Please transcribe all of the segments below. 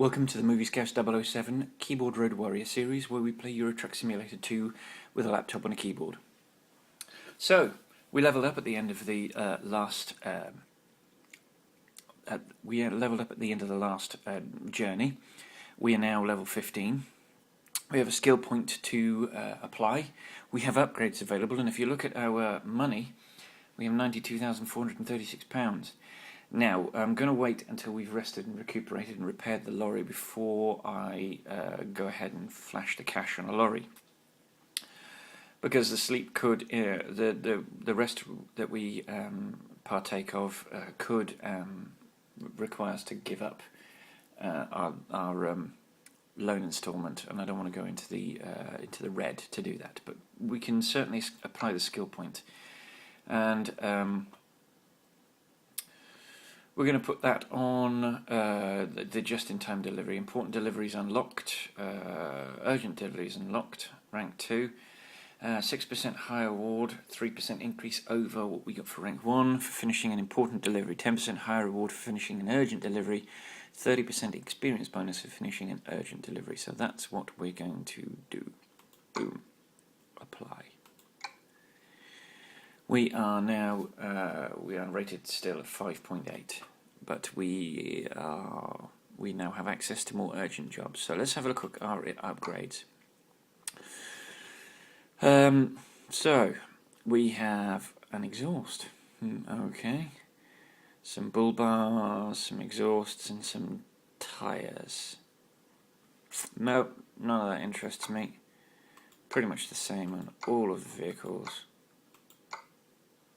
Welcome to the Movie Scouse 007 Keyboard Road Warrior series, where we play Euro Truck Simulator 2 with a laptop and a keyboard. So, we leveled up at the end of the last journey. We are now level 15. We have a skill point to apply. We have upgrades available, and if you look at our money, we have £92,436. Now, I'm going to wait until we've rested and recuperated and repaired the lorry before I go ahead and flash the cash on a lorry. Because the sleep could, the rest that we partake of could require us to give up our loan instalment, and I don't want to go into the red to do that. But we can certainly apply the skill point, and we're going to put that on the just-in-time delivery. Important deliveries unlocked, urgent deliveries unlocked, rank 2. 6% higher reward, 3% increase over what we got for rank 1 for finishing an important delivery, 10% higher reward for finishing an urgent delivery, 30% experience bonus for finishing an urgent delivery. So that's what we're going to do. Boom. Apply. We are now rated still at 5.8, but we now have access to more urgent jobs. So let's have a look at our upgrades. So we have an exhaust. Okay, some bull bars, some exhausts, and some tires. Nope, none of that interests me. Pretty much the same on all of the vehicles.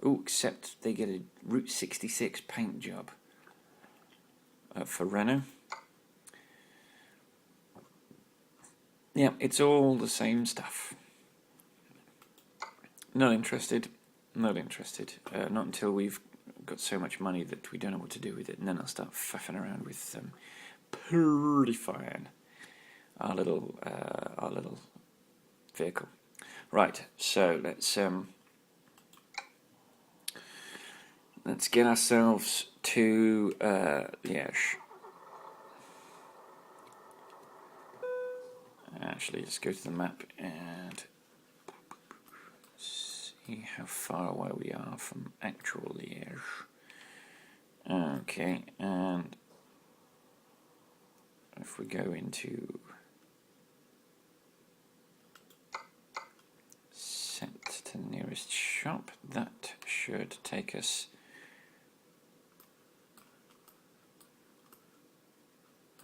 Oh, except they get a Route 66 paint job for Renault. Yeah, it's all the same stuff. Not interested. Not interested. Not until we've got so much money that we don't know what to do with it, and then I'll start faffing around with purifying our little vehicle. Right. So let's get ourselves to Liège. Actually, let's go to the map and see how far away we are from actual Liège. Okay, and if we go into set to the nearest shop, that should take us.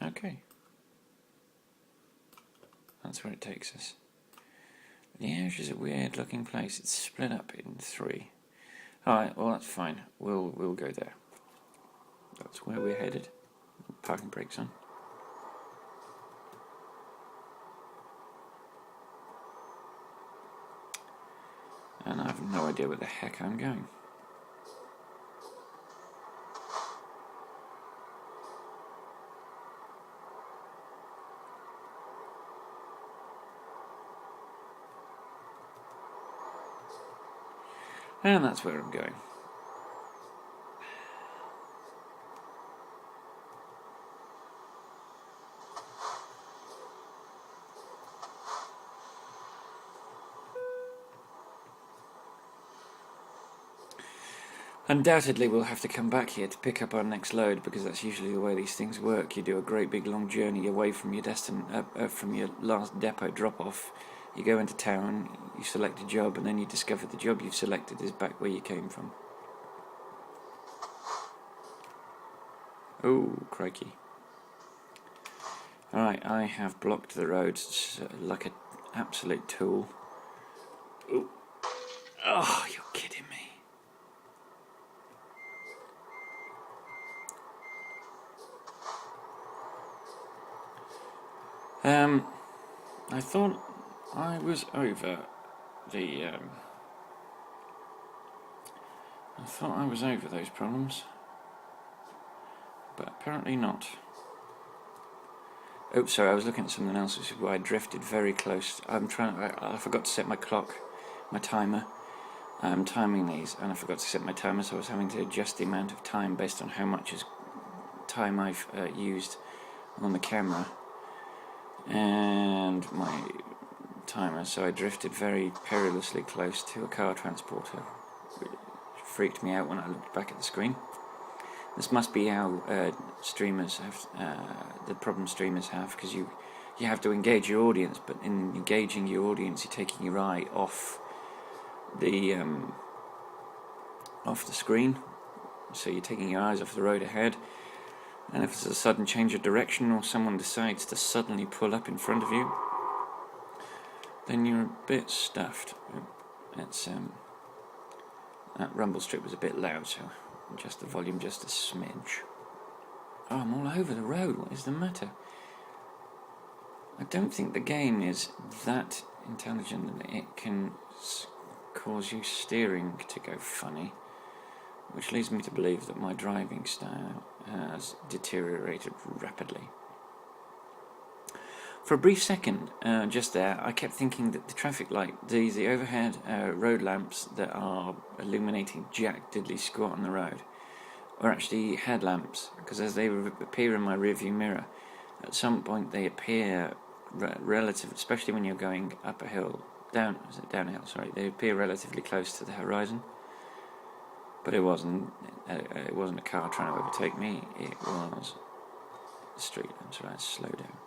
Okay, that's where it takes us. Liège is a weird looking place. It's split up in 3. Alright, well that's fine. We'll go there. That's where we're headed. Parking brakes on. And I have no idea where the heck I'm going. And that's where I'm going. Undoubtedly we'll have to come back here to pick up our next load, because that's usually the way these things work. You do a great big long journey away from your from your last depot drop-off. You go into town, you select a job, and then you discover the job you've selected is back where you came from. Oh, crikey. Alright, I have blocked the roads like an absolute tool. Ooh. Oh, you're kidding me. I thought I was over those problems, but apparently not. Oh, sorry, I was looking at something else, which is why I drifted very close. I forgot to set my clock, my timer. I'm timing these, and I forgot to set my timer, so I was having to adjust the amount of time based on how much time I've used on the camera and my timer, so I drifted very perilously close to a car transporter, which freaked me out when I looked back at the screen. This must be how streamers have, the problem streamers have, because you have to engage your audience, but in engaging your audience you're taking your eye off the screen, so you're taking your eyes off the road ahead, and if there's a sudden change of direction or someone decides to suddenly pull up in front of you, then you're a bit stuffed. It's that rumble strip was a bit loud, so adjust the volume just a smidge. Oh, I'm all over the road. What is the matter? I don't think the game is that intelligent that it can cause you steering to go funny, which leads me to believe that my driving style has deteriorated rapidly. For a brief second, just there, I kept thinking that the traffic light, the overhead road lamps that are illuminating Jack Diddley squat on the road, are actually headlamps, because as they appear in my rearview mirror, at some point they appear relative, especially when you're going up a hill, downhill, sorry, they appear relatively close to the horizon. But it wasn't a car trying to overtake me, it was the street. I'm sorry, slow down.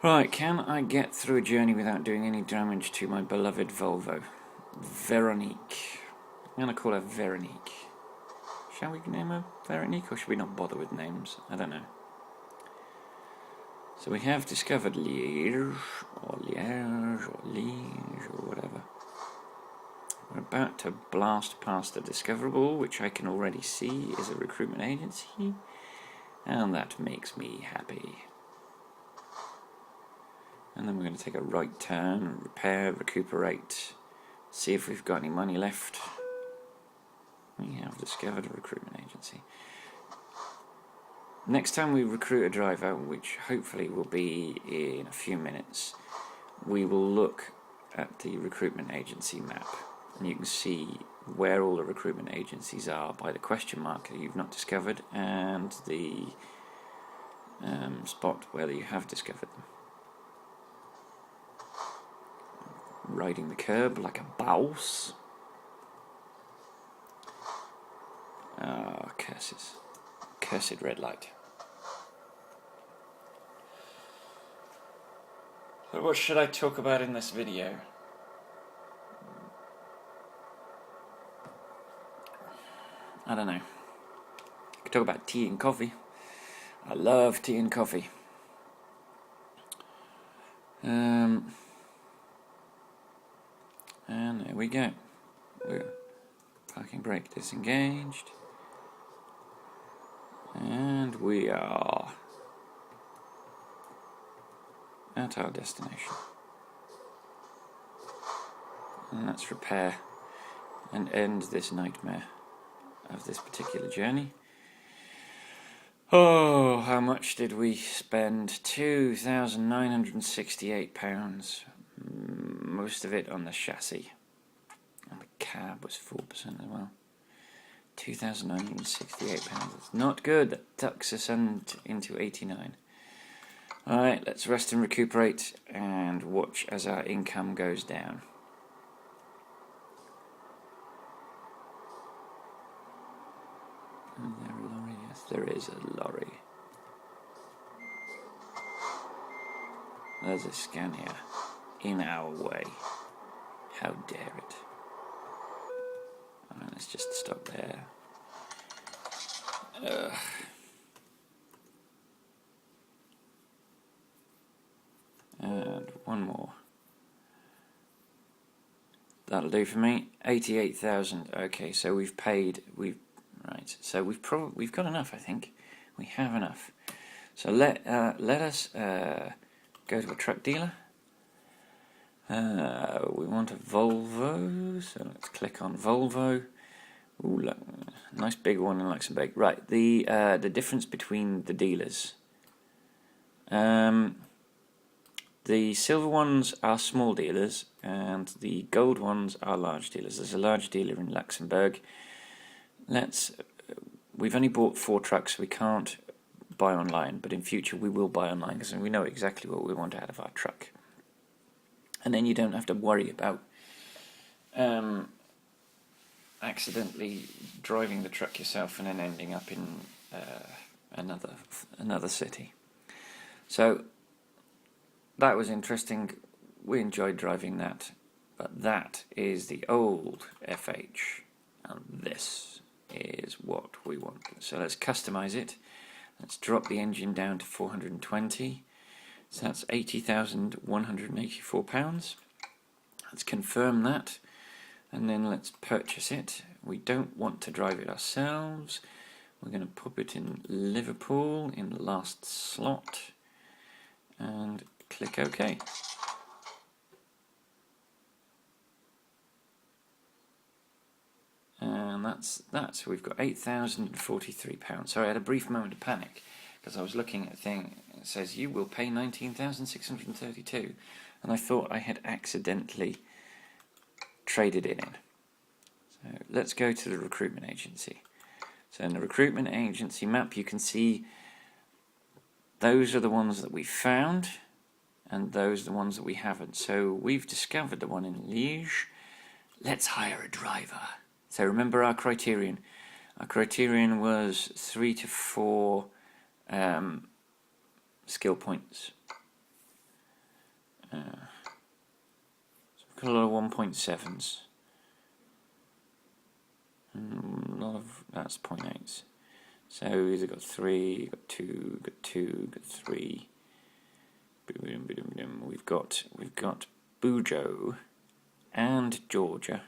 Right, can I get through a journey without doing any damage to my beloved Volvo? Veronique. I'm going to call her Veronique. Shall we name her Veronique, or should we not bother with names? I don't know. So we have discovered Liège, or Liège, or Liège, or whatever. We're about to blast past the discoverable, which I can already see is a recruitment agency, and that makes me happy. And then we're going to take a right turn, repair, recuperate, see if we've got any money left. We have discovered a recruitment agency. Next time we recruit a driver, which hopefully will be in a few minutes, we will look at the recruitment agency map, and you can see where all the recruitment agencies are by the question mark that you've not discovered and the spot where you have discovered them. Riding the curb like a boss. Ah, curses. Cursed red light. So what should I talk about in this video? I don't know. I could talk about tea and coffee. I love tea and coffee. And there we go. We're parking brake disengaged. And we are at our destination. And let's repair and end this nightmare of this particular journey. Oh, how much did we spend? £2,968. Most of it on the chassis. And the cab was 4% as well. £2,968. It's not good. That tucks us into 89. Alright, let's rest and recuperate and watch as our income goes down. Is there a lorry? Yes, there is a lorry. There's a Scania in our way. How dare it? Alright, let's just stop there. And one more. That'll do for me. 88,000. Okay, so we've paid. Right. So we've got enough. I think we have enough. So let us go to a truck dealer. We want a Volvo, so let's click on Volvo. Ooh, look, nice big one in Luxembourg. Right, the difference between the dealers. The silver ones are small dealers, and the gold ones are large dealers. There's a large dealer in Luxembourg. Let's we've only bought 4 trucks, we can't buy online, but in future we will buy online because we know exactly what we want out of our truck. And then you don't have to worry about accidentally driving the truck yourself and then ending up in another city. So that was interesting. We enjoyed driving that, but that is the old FH, and this is what we want. So let's customize it. Let's drop the engine down to 420. So that's £80,184. Let's confirm that, and then let's purchase it. We don't want to drive it ourselves. We're going to pop it in Liverpool in the last slot and click OK. And that's that. So we've got £8,043. Sorry, I had a brief moment of panic because I was looking at a thing. It says you will pay £19,632, and I thought I had accidentally traded it in. So let's go to the recruitment agency. So in the recruitment agency map, you can see those are the ones that we found, and those are the ones that we haven't. So we've discovered the one in Liège. Let's hire a driver. So remember our criterion. Our criterion was 3 to 4 skill points. So we've got a lot of 1.7s. A lot of, that's 0.8s. So we've got 3, got 2, got 2, got 3. We've got Bujo and Georgia.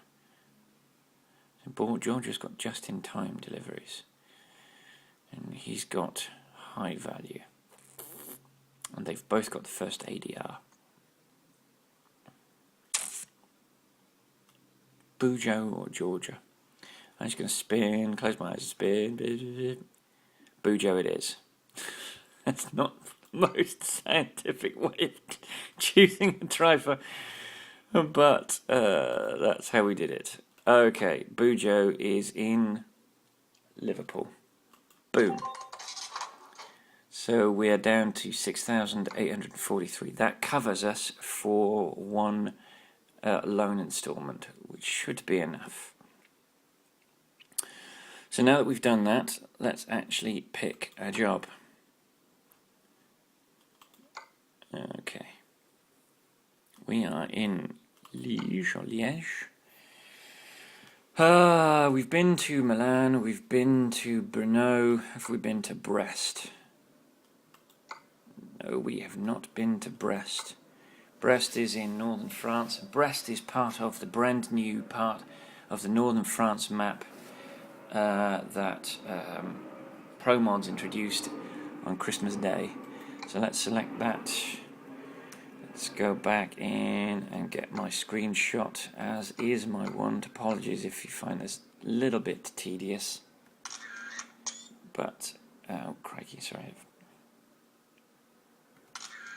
Georgia's got just-in-time deliveries, and he's got high value, and they've both got the first ADR. Bujo or Georgia? I'm just going to spin, close my eyes, spin. Bujo it is. That's not the most scientific way of choosing a driver, but that's how we did it. Okay, Bujo is in Liverpool. Boom. So we are down to 6,843. That covers us for one loan instalment, which should be enough. So now that we've done that, let's actually pick a job. Okay. We are in Liège or Liège. We've been to Milan, we've been to Brno. Have we been to Brest? No, we have not been to Brest. Brest is in northern France. Brest is part of the brand new part of the northern France map that ProMods introduced on Christmas Day. So let's select that. Let's go back in and get my screenshot, as is my wont. Apologies if you find this a little bit tedious. But, oh crikey, sorry.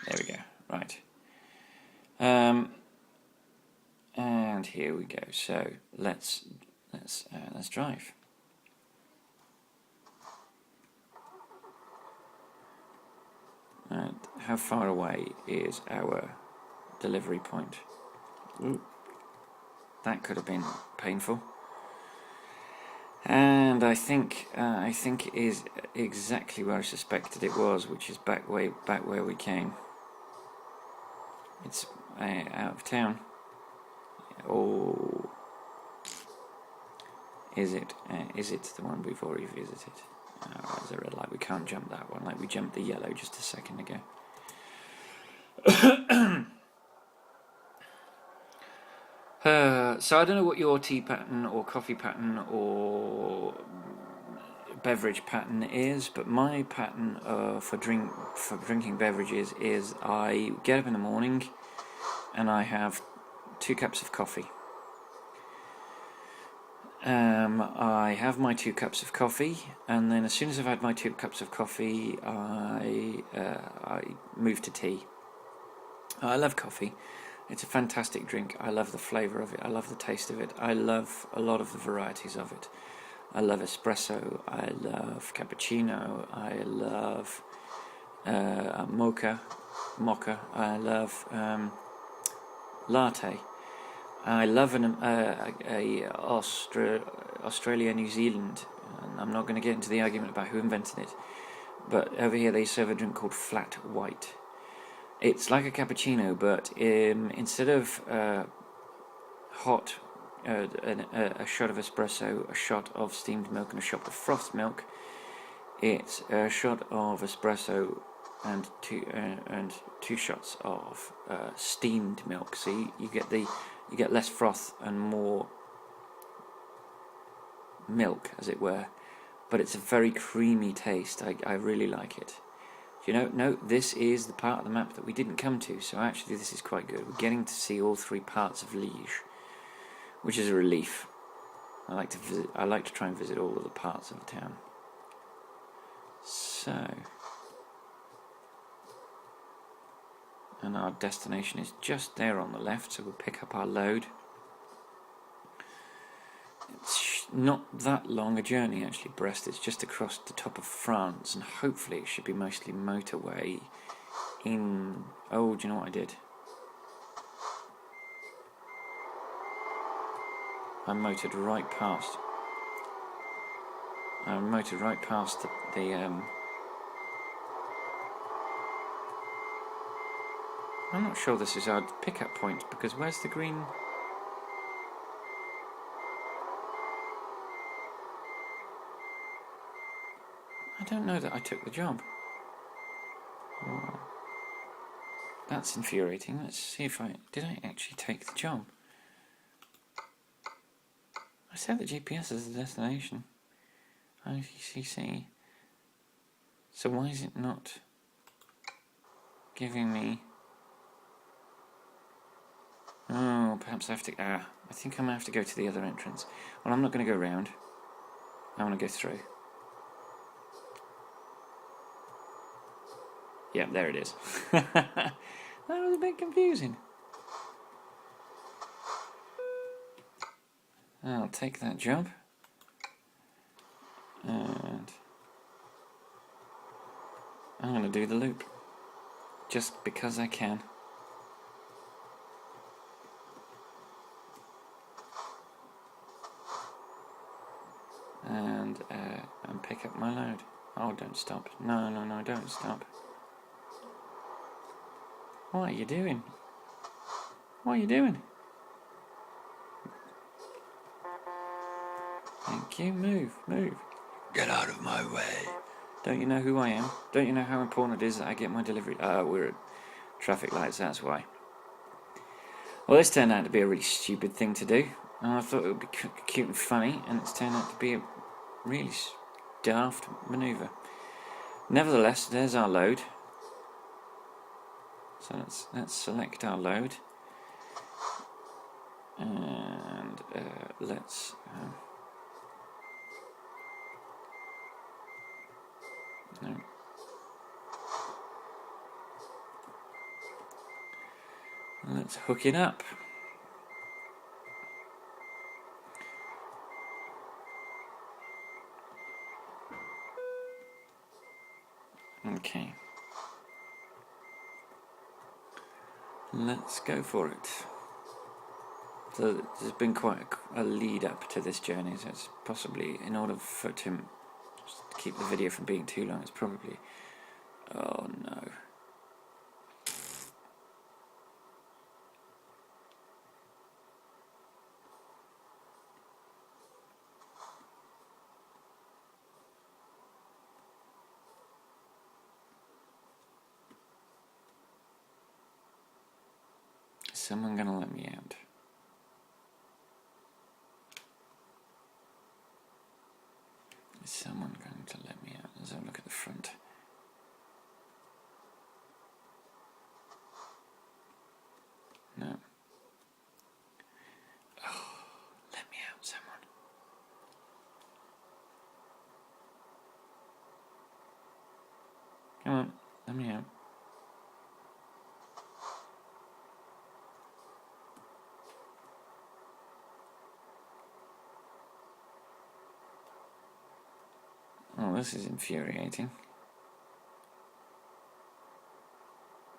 There we go, right. And here we go. So let's drive. And how far away is our delivery point? Ooh, that could have been painful. And I think it is exactly where I suspected it was, which is back where we came. It's out of town. Oh, is it the one we've already visited? Oh, there's a red light. We can't jump that one like we jumped the yellow just a second ago. So I don't know what your tea pattern or coffee pattern or beverage pattern is, but my pattern for drinking beverages is I get up in the morning and I have 2 cups of coffee. I have my 2 cups of coffee, and then as soon as I've had my 2 cups of coffee, I move to tea. I love coffee. It's a fantastic drink. I love the flavour of it. I love the taste of it. I love a lot of the varieties of it. I love espresso, I love cappuccino, I love mocha, I love latte. I love Australia, New Zealand, and I'm not going to get into the argument about who invented it, but over here they serve a drink called flat white. It's like a cappuccino, but instead of hot, a shot of espresso, a shot of steamed milk, and a shot of frothed milk, it's a shot of espresso and two shots of steamed milk. So you get less froth and more milk, as it were, but it's a very creamy taste. I really like it. No, this is the part of the map that we didn't come to, so actually this is quite good. We're getting to see all three parts of Liège, which is a relief. I like to try and visit all of the parts of the town. So, and our destination is just there on the left, so we'll pick up our load. It's not that long a journey actually, Brest. It's just across the top of France, and hopefully it should be mostly motorway in... Oh, do you know what I did? I motored right past the I'm not sure this is our pickup point, because where's the green... I don't know that I took the job. Well, that's infuriating. Let's see if did I actually take the job? I set the GPS as the destination. ICC. So why is it not giving me... Oh, perhaps I have to... I think I'm going to have to go to the other entrance. Well, I'm not going to go round. I want to go through. Yeah, there it is. That was a bit confusing. I'll take that job. And I'm going to do the loop. Just because I can. And pick up my load. Oh, don't stop. No, don't stop. What are you doing? What are you doing? Thank you. Move. Get out of my way. Don't you know who I am? Don't you know how important it is that I get my delivery? We're at traffic lights, that's why. Well, this turned out to be a really stupid thing to do. I thought it would be cute and funny, and it's turned out to be a really daft manoeuvre. Nevertheless, there's our load. So let's select our load, and let's no. Let's hook it up. Okay. Let's go for it. So there's been quite a lead up to this journey, so it's possibly, in order for to keep the video from being too long, it's probably... Oh no. Is someone gonna let me out? Is someone going to let me out? Let's have a look at the front. No. Oh, let me out, someone. Come on, let me out. this is infuriating.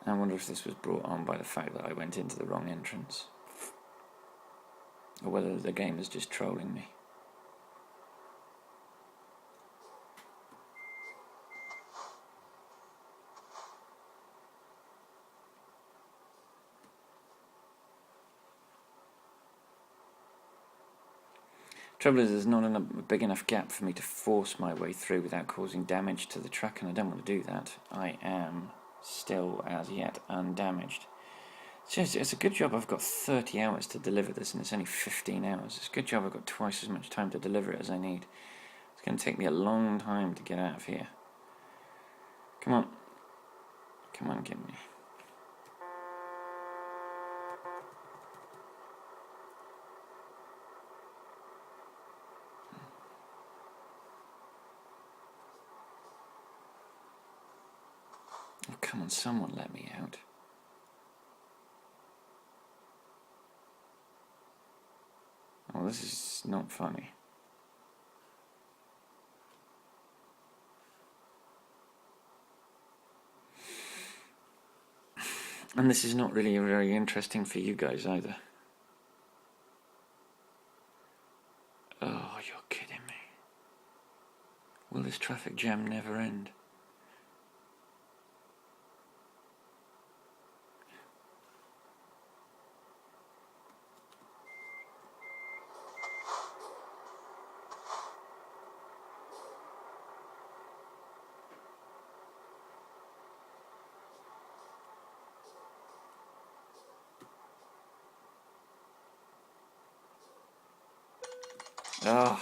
I wonder if this was brought on by the fact that I went into the wrong entrance, or whether the game is just trolling me. Trouble is, there's not a big enough gap for me to force my way through without causing damage to the track, and I don't want to do that. I am still, as yet, undamaged. It's a good job I've got 30 hours to deliver this, and it's only 15 hours. It's a good job I've got twice as much time to deliver it as I need. It's going to take me a long time to get out of here. Come on. Come on, get me. Oh, come on, someone let me out. Oh, this is not funny. And this is not really very interesting for you guys either. Oh, you're kidding me. Will this traffic jam never end? Oh.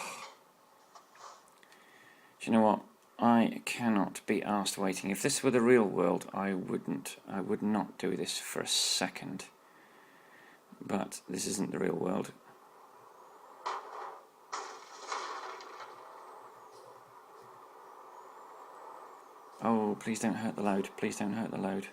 Do you know what? I cannot be asked waiting. If this were the real world, I would not do this for a second. But this isn't the real world. Oh, please don't hurt the load. Please don't hurt the load.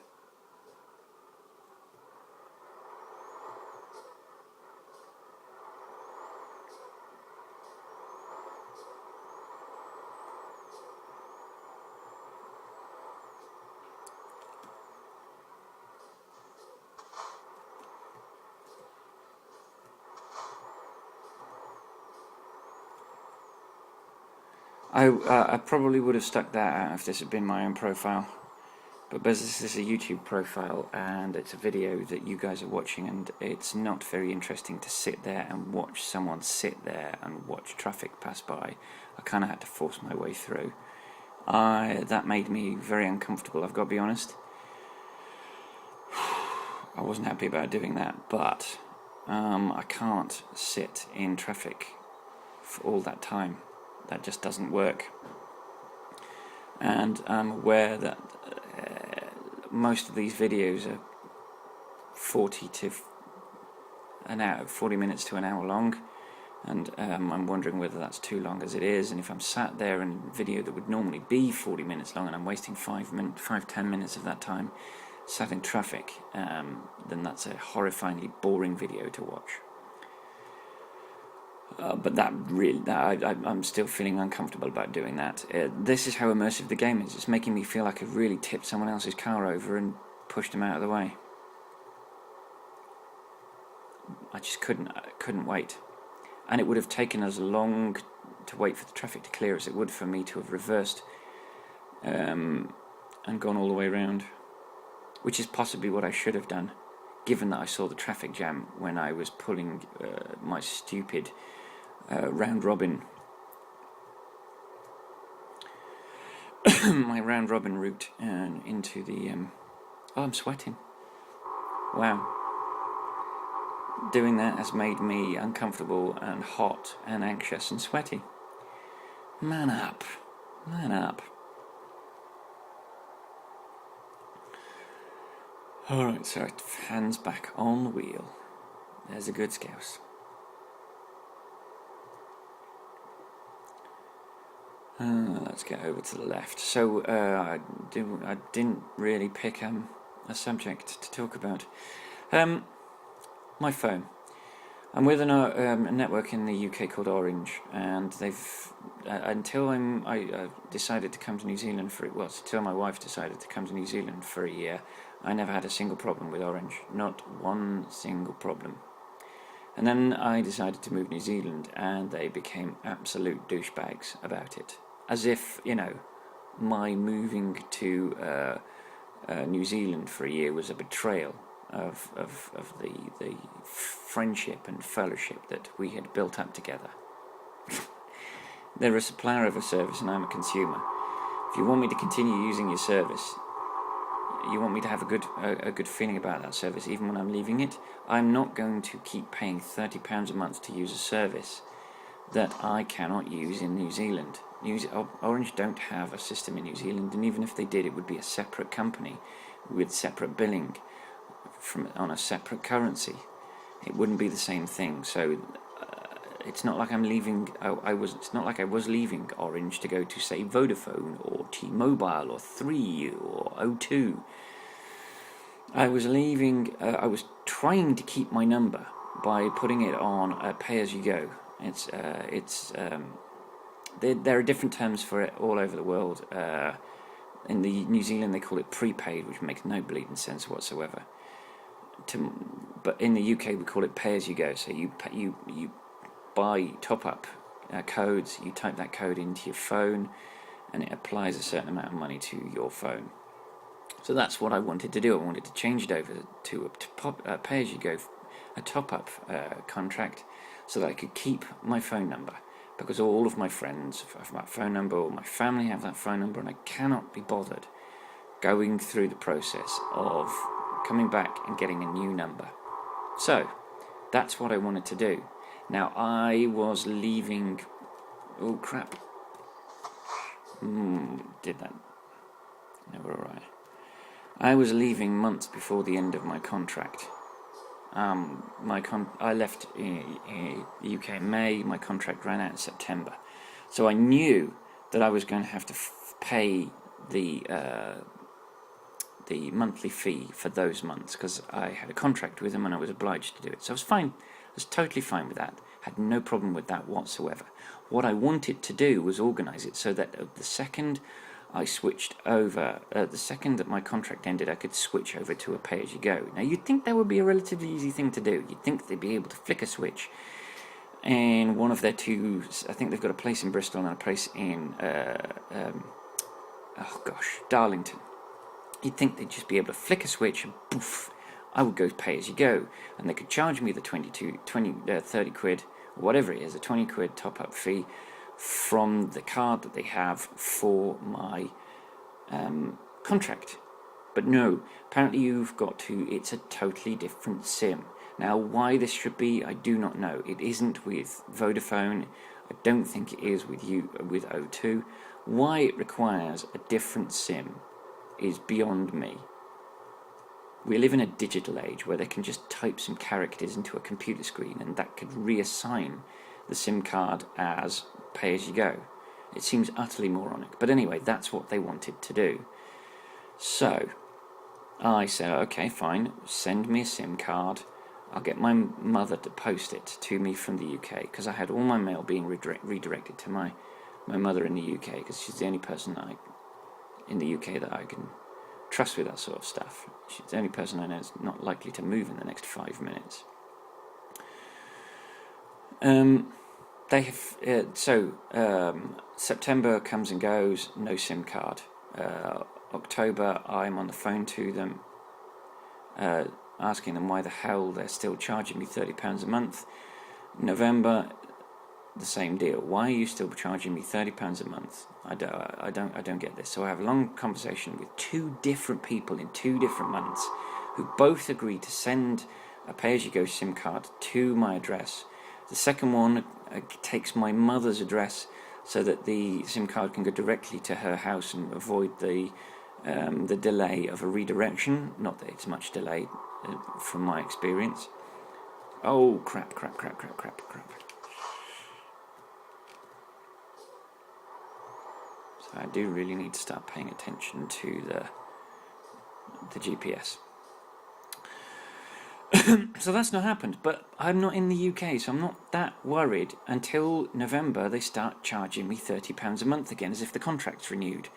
I probably would have stuck that out if this had been my own profile. But because this is a YouTube profile and it's a video that you guys are watching, and it's not very interesting to sit there and watch someone sit there and watch traffic pass by, I kind of had to force my way through. That made me very uncomfortable, I've got to be honest. I wasn't happy about doing that, but I can't sit in traffic for all that time. That just doesn't work. And I'm aware that most of these videos are 40 minutes to an hour long, and I'm wondering whether that's too long as it is, and if I'm sat there in a video that would normally be 40 minutes long and I'm wasting 5-10 minutes of that time sat in traffic, then that's a horrifyingly boring video to watch. But I'm still feeling uncomfortable about doing that. This is how immersive the game is. It's making me feel like I've really tipped someone else's car over and pushed him out of the way. I just couldn't wait. And it would have taken as long to wait for the traffic to clear as it would for me to have reversed and gone all the way around, which is possibly what I should have done, given that I saw the traffic jam when I was pulling my stupid round robin my round robin route into the oh, I'm sweating. Wow. Doing that has made me uncomfortable and hot and anxious and sweaty. Man up. Man up. Alright, so hands back on the wheel. There's a good scouse. Let's get over to the left. So I didn't really pick a subject to talk about. My phone. I'm with a network in the UK called Orange, and they've until I decided to come to New Zealand until my wife decided to come to New Zealand for a year, I never had a single problem with Orange, not one single problem. And then I decided to move to New Zealand, and they became absolute douchebags about it, as if my moving to New Zealand for a year was a betrayal of the friendship and fellowship that we had built up together. They're a supplier of a service and I'm a consumer. If you want me to continue using your service, you want me to have a good feeling about that service even when I'm leaving it, I'm not going to keep paying £30 a month to use a service that I cannot use in New Zealand. Orange don't have a system in New Zealand, and even if they did, it would be a separate company with separate billing on a separate currency. It wouldn't be the same thing. So it's not like I'm leaving. It's not like I was leaving Orange to go to, say, Vodafone or T-Mobile or 3 or O2. I was leaving. I was trying to keep my number by putting it on pay-as-you-go. There are different terms for it all over the world. In the New Zealand, they call it prepaid, which makes no bleeding sense whatsoever. But in the UK, we call it pay-as-you-go. So you buy top-up codes. You type that code into your phone, and it applies a certain amount of money to your phone. So that's what I wanted to do. I wanted to change it over to a pay-as-you-go, a top-up contract, so that I could keep my phone number. Because all of my friends have that phone number, or my family have that phone number, and I cannot be bothered going through the process of coming back and getting a new number. So that's what I wanted to do. Now I was leaving. Oh crap! Did that? No, we're all right. I was leaving months before the end of my contract. I left in the UK in May. My contract ran out in September, so I knew that I was going to have to pay the monthly fee for those months because I had a contract with them and I was obliged to do it. So I was fine. I was totally fine with that. Had no problem with that whatsoever. What I wanted to do was organise it so that the second I switched over, the second that my contract ended, I could switch over to a pay-as-you-go. Now, you'd think that would be a relatively easy thing to do. You'd think they'd be able to flick a switch. And one of their two, I think they've got a place in Bristol and a place in, Darlington. You'd think they'd just be able to flick a switch and poof, I would go pay-as-you-go. And they could charge me the 30 quid, or whatever it is, a 20 quid top-up fee, from the card that they have for my contract. But no, apparently it's a totally different SIM. Now, why this should be, I do not know. It isn't with Vodafone. I don't think it is with O2. Why it requires a different SIM is beyond me. We live in a digital age where they can just type some characters into a computer screen and that could reassign the SIM card as pay-as-you-go. It seems utterly moronic. But anyway, that's what they wanted to do. So I said, okay, fine, send me a SIM card. I'll get my mother to post it to me from the UK, because I had all my mail being redirected to my mother in the UK, because she's the only person in the UK that I can trust with that sort of stuff. She's the only person I know is not likely to move in the next 5 minutes. They have September comes and goes, no SIM card. October, I'm on the phone to them, asking them why the hell they're still charging me £30 a month. November, the same deal. Why are you still charging me £30 a month? I don't get this. So I have a long conversation with two different people in 2 different months, who both agreed to send a pay-as-you-go SIM card to my address. The second one takes my mother's address so that the SIM card can go directly to her house and avoid the delay of a redirection. Not that it's much delay from my experience. Oh, crap. So I do really need to start paying attention to the GPS. So that's not happened, but I'm not in the UK, so I'm not that worried. Until November, they start charging me £30 a month again, as if the contract's renewed,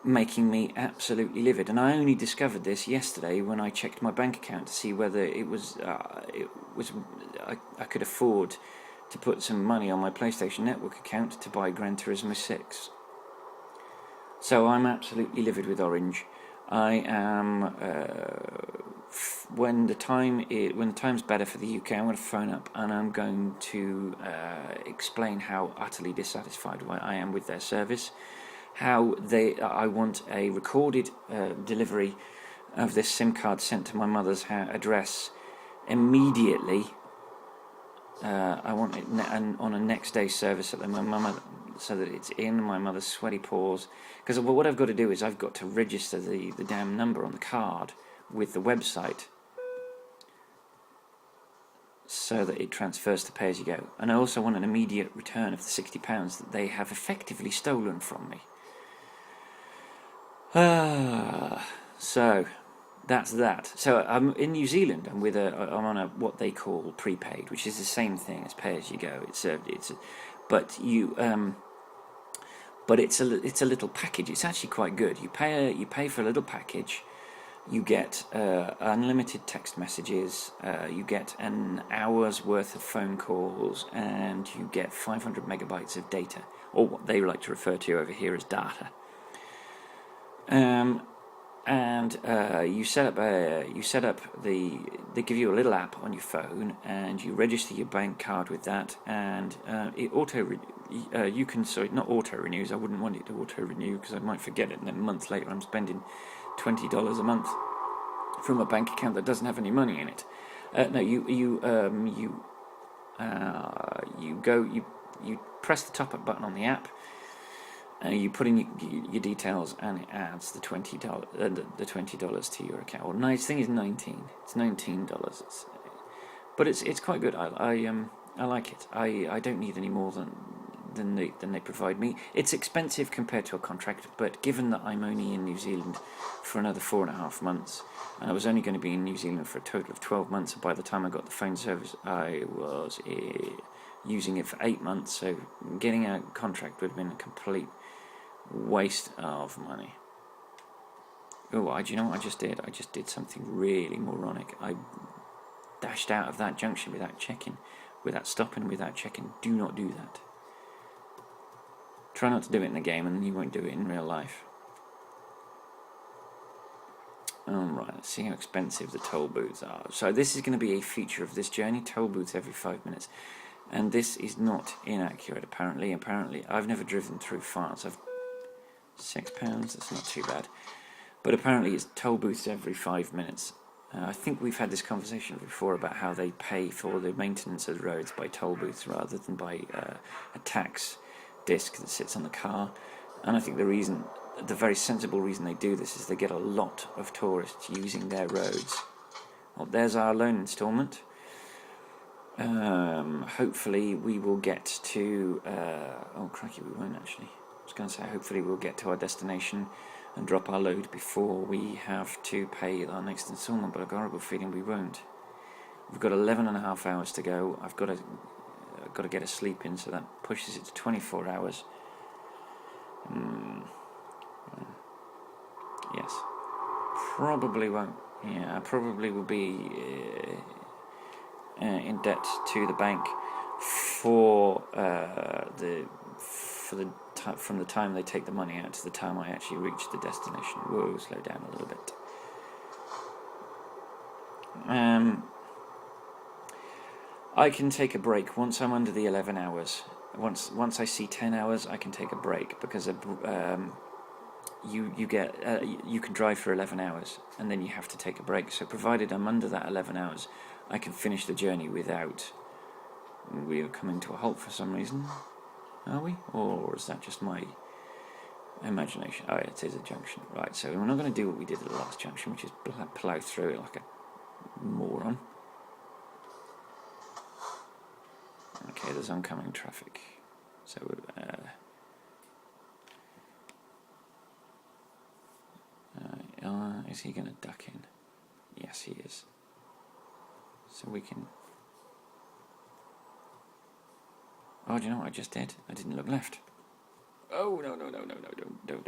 making me absolutely livid. And I only discovered this yesterday when I checked my bank account to see whether it was I could afford to put some money on my PlayStation Network account to buy Gran Turismo 6. So I'm absolutely livid with Orange. I am. When the time's better for the UK, I'm going to phone up and I'm going to explain how utterly dissatisfied I am with their service. How I want a recorded delivery of this SIM card sent to my mother's address immediately. I want it on a next day service so that so that it's in my mother's sweaty paws. Because what I've got to do is I've got to register the damn number on the card with the website so that it transfers to pay as you go. And I also want an immediate return of the £60 that they have effectively stolen from me. So that's that. So I'm in New Zealand. I'm on a what they call prepaid, which is the same thing as pay as you go. But it's a little package. It's actually quite good. You pay for a little package. You get unlimited text messages. You get an hour's worth of phone calls, and you get 500 megabytes of data, or what they like to refer to over here as data. You set up they give you a little app on your phone, and you register your bank card with that, and it not auto renews. I wouldn't want it to auto renew because I might forget it, and then a month later I'm spending $20 a month from a bank account that doesn't have any money in it. You press the top up button on the app. You put in your details, and it adds the $20 to your account. Well, nice thing is $19. It's $19. But it's quite good. I like it. I don't need any more than they provide me. It's expensive compared to a contract, but given that I'm only in New Zealand for another 4.5 months, and I was only going to be in New Zealand for a total of 12 months, and by the time I got the phone service, I was using it for 8 months. So getting a contract would have been a complete waste of money. Oh, do you know what I just did? I just did something really moronic. I dashed out of that junction without checking, without stopping, without checking. Do not do that. Try not to do it in the game, and then you won't do it in real life. Alright, let's see how expensive the toll booths are. So this is going to be a feature of this journey, toll booths every 5 minutes. And this is not inaccurate, apparently. I've never driven through France. £6, that's not too bad. But apparently it's toll booths every 5 minutes. I think we've had this conversation before about how they pay for the maintenance of the roads by toll booths rather than by a tax disc that sits on the car. And I think the very sensible reason they do this is they get a lot of tourists using their roads. Well, there's our loan instalment. Hopefully we will get to oh crikey, we won't actually. I was going to say hopefully we'll get to our destination and drop our load before we have to pay our next instalment, but I've got a good feeling we won't. We've got 11.5 hours to go. I've got to get a sleep in, so that pushes it to 24 hours. Yes. Probably won't. Yeah, I probably will be in debt to the bank from the time they take the money out to the time I actually reach the destination. Whoa, slow down a little bit. I can take a break once I'm under the 11 hours. Once I see 10 hours, I can take a break because you can drive for 11 hours and then you have to take a break. So provided I'm under that 11 hours, I can finish the journey without we are coming to a halt for some reason. Are we? Or is that just my imagination? Oh, it is a junction. Right, so we're not going to do what we did at the last junction, which is plough through it like a moron. Okay, there's oncoming traffic. So, is he going to duck in? Yes, he is. so we can... Oh, do you know what I just did? I didn't look left. Oh, no, don't.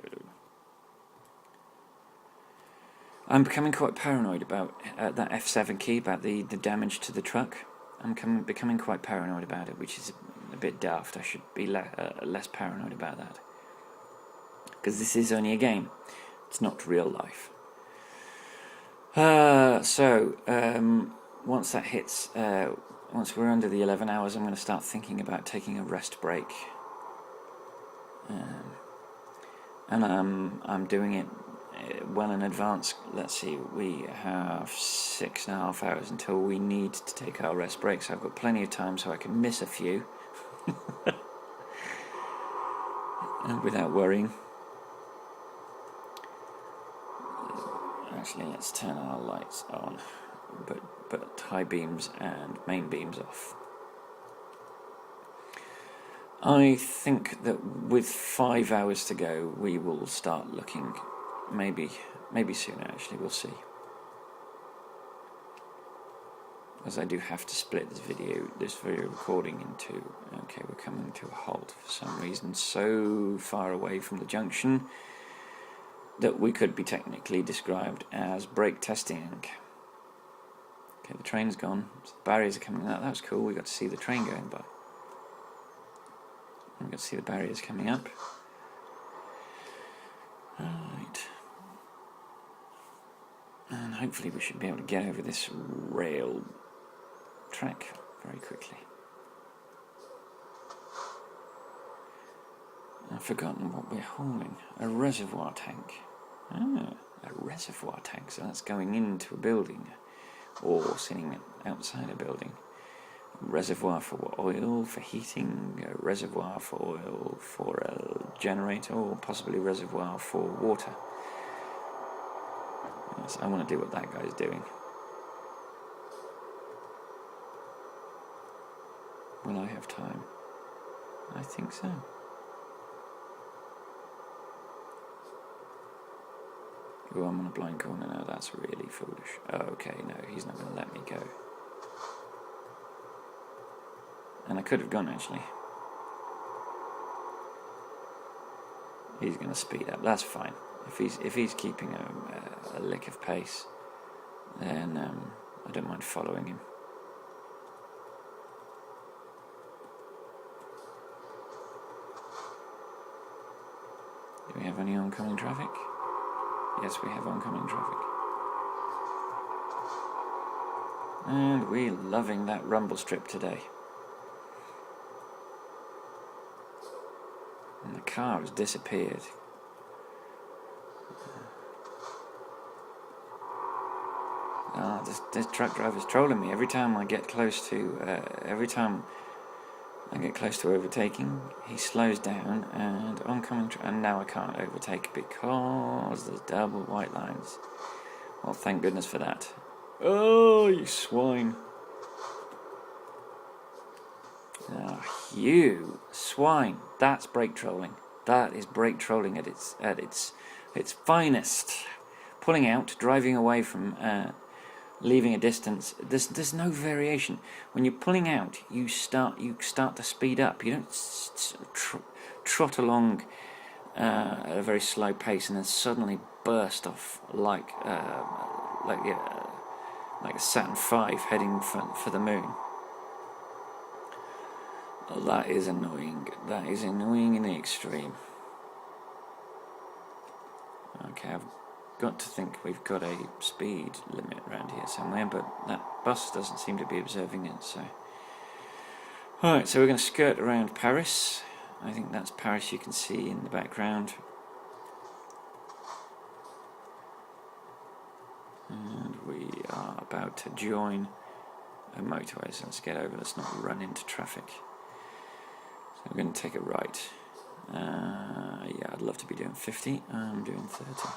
I'm becoming quite paranoid about that F7 key, about the damage to the truck. I'm becoming quite paranoid about it, which is a bit daft. I should be less paranoid about that. Because this is only a game. It's not real life. Once that hits, once we're under the 11 hours, I'm going to start thinking about taking a rest break. And I'm doing it well in advance. Let's see, we have 6.5 hours until we need to take our rest break, so I've got plenty of time so I can miss a few without worrying. Actually, let's turn our lights on, but high beams and main beams off. I think that with 5 hours to go, we will start looking. Maybe sooner. Actually, we'll see. As I do have to split this video recording into. Okay, we're coming to a halt for some reason. So far away from the junction that we could be technically described as brake testing. Okay, the train's gone. So the barriers are coming out. That was cool. We got to see the train going by. We got to see the barriers coming up. Right. And hopefully we should be able to get over this rail track very quickly. I've forgotten what we're hauling. A reservoir tank. Ah, a reservoir tank. So that's going into a building or sitting outside a building. A reservoir for oil, for heating, a reservoir for oil, for a generator, or possibly a reservoir for water. Yes, I want to do what that guy's doing. Will I have time? I think so. Oh, I'm on a blind corner now. That's really foolish. Oh, okay, no, he's not going to let me go. And I could have gone, actually. He's going to speed up. That's fine. If he's keeping a lick of pace, then I don't mind following him. Do we have any oncoming traffic? Yes, we have oncoming traffic. And we're loving that rumble strip today. And the car has disappeared. This truck driver's trolling me. Every time I get close to overtaking, he slows down, and oncoming and now I can't overtake because there's double white lines. Well, thank goodness for that. Oh, you swine! Oh, you swine! That's brake trolling. That is brake trolling at its finest. Pulling out, driving away from, leaving a distance. There's no variation. When you're pulling out, you start to speed up. You don't trot along at a very slow pace and then suddenly burst off like a Saturn V heading for the moon. That is annoying. That is annoying in the extreme. Okay, I've got to think we've got a speed limit around here somewhere, but that bus doesn't seem to be observing it, so... Alright, so we're going to skirt around Paris. I think that's Paris you can see in the background. And we are about to join a motorway, so let's get over, let's not run into traffic. So we're going to take a right. Yeah, I'd love to be doing 50, I'm doing 30.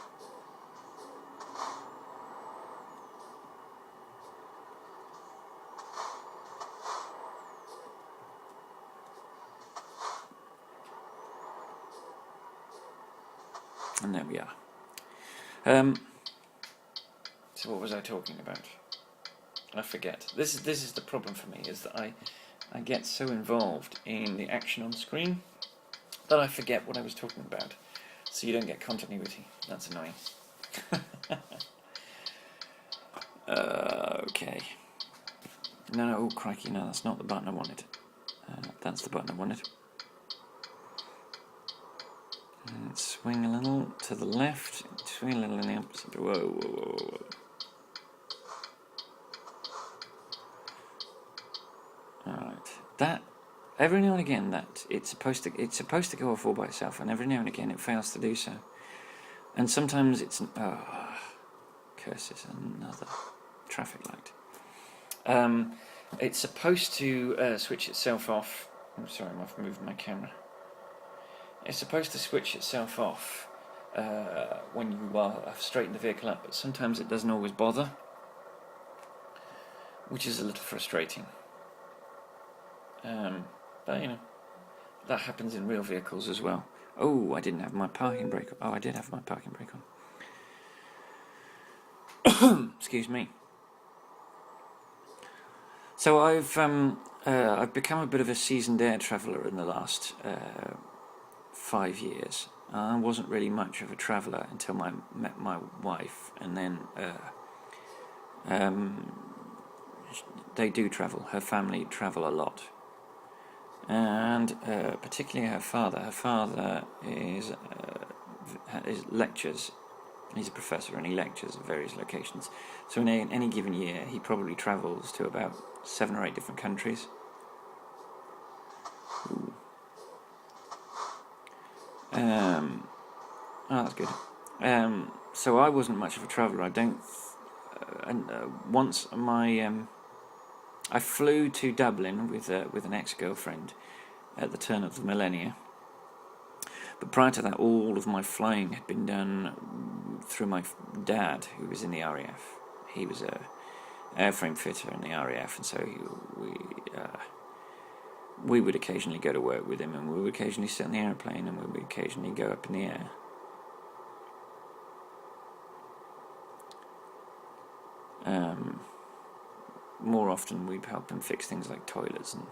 And there we are. So what was I talking about? I forget. This is the problem for me, is that I get so involved in the action on screen that I forget what I was talking about. So you don't get continuity. That's annoying. Okay. No, oh crikey, no, that's not the button I wanted. That's the button I wanted. And swing a little to the left, swing a little in the opposite. Whoa, whoa, whoa, whoa. Alright. That, every now and again, that it's supposed to go off all by itself, and every now and again it fails to do so. And sometimes it's curses, another traffic light. It's supposed to switch itself off. I'm sorry, I've moved my camera. It's supposed to switch itself off when you have straightened the vehicle up, but sometimes it doesn't always bother, which is a little frustrating. But you know, that happens in real vehicles as well. Oh, I didn't have my parking brake. Oh, I did have my parking brake on. Excuse me. So I've become a bit of a seasoned air traveller in the last 5 years. I wasn't really much of a traveller until I met my wife, and then they do travel. Her family travel a lot. And particularly her father. Her father is lectures. He's a professor and he lectures at various locations. So in any given year, he probably travels to about 7 or 8 different countries. Ooh. Oh, that's good. So I wasn't much of a traveller. I don't. Once I flew to Dublin with an ex-girlfriend at the turn of the millennia. But prior to that, all of my flying had been done through my dad, who was in the RAF. He was a airframe fitter in the RAF, and so we would occasionally go to work with him, and we would occasionally sit in the airplane, and we would occasionally go up in the air. More often we'd help him fix things like toilets and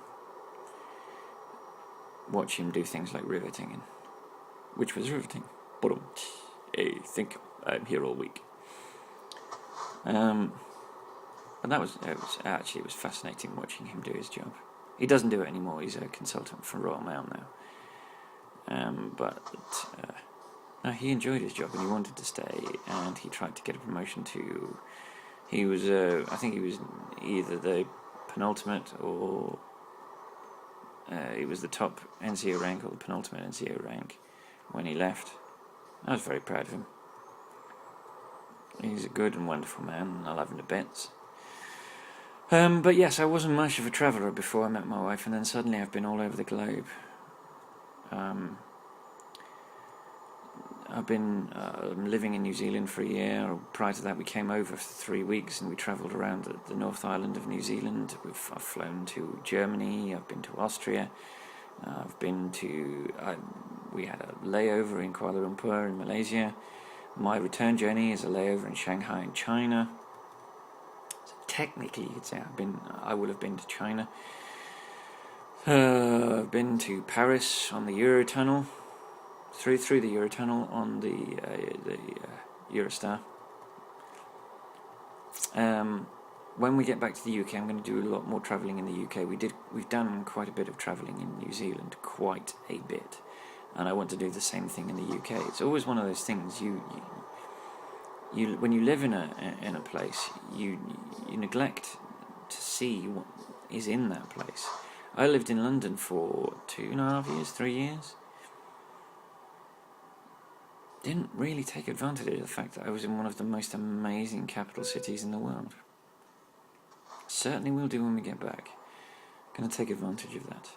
watch him do things like riveting, which was riveting. But I think I'm here all week. But it was fascinating watching him do his job. He doesn't do it anymore. He's a consultant for Royal Mail now. No, he enjoyed his job and he wanted to stay, and he tried to get a promotion to. He was, I think he was either the penultimate or it was the top NCO rank or the penultimate NCO rank when he left. I was very proud of him. He's a good and wonderful man, and I love him to bits. But yes, I wasn't much of a traveller before I met my wife, and then suddenly I've been all over the globe. I've been living in New Zealand for a year. Prior to that, we came over for 3 weeks and we travelled around the North Island of New Zealand. I've flown to Germany. I've been to Austria. We had a layover in Kuala Lumpur in Malaysia. My return journey is a layover in Shanghai in China. So technically, you could say I would have been to China. I've been to Paris on the Eurotunnel. Through the Eurotunnel on the Eurostar. When we get back to the UK, I'm going to do a lot more travelling in the UK. We've done quite a bit of travelling in New Zealand, quite a bit, and I want to do the same thing in the UK. It's always one of those things. You when you live in a place, you neglect to see what is in that place. I lived in London for 2.5 years, 3 years. Didn't really take advantage of the fact that I was in one of the most amazing capital cities in the world. Certainly will do when we get back. Going to take advantage of that.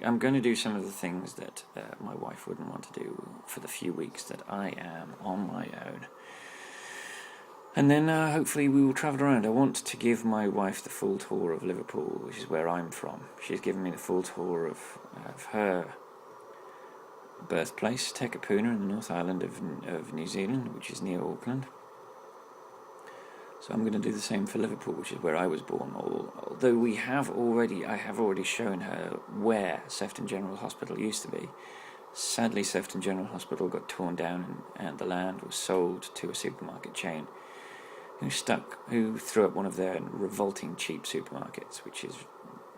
I'm going to do some of the things that my wife wouldn't want to do for the few weeks that I am on my own. And then hopefully we will travel around. I want to give my wife the full tour of Liverpool, which is where I'm from. She's given me the full tour of her birthplace, Tekapuna, in the North Island of New Zealand, which is near Auckland. So I'm going to do the same for Liverpool, which is where I was born. Although I have already shown her where Sefton General Hospital used to be. Sadly, Sefton General Hospital got torn down and the land was sold to a supermarket chain who threw up one of their revolting cheap supermarkets, which is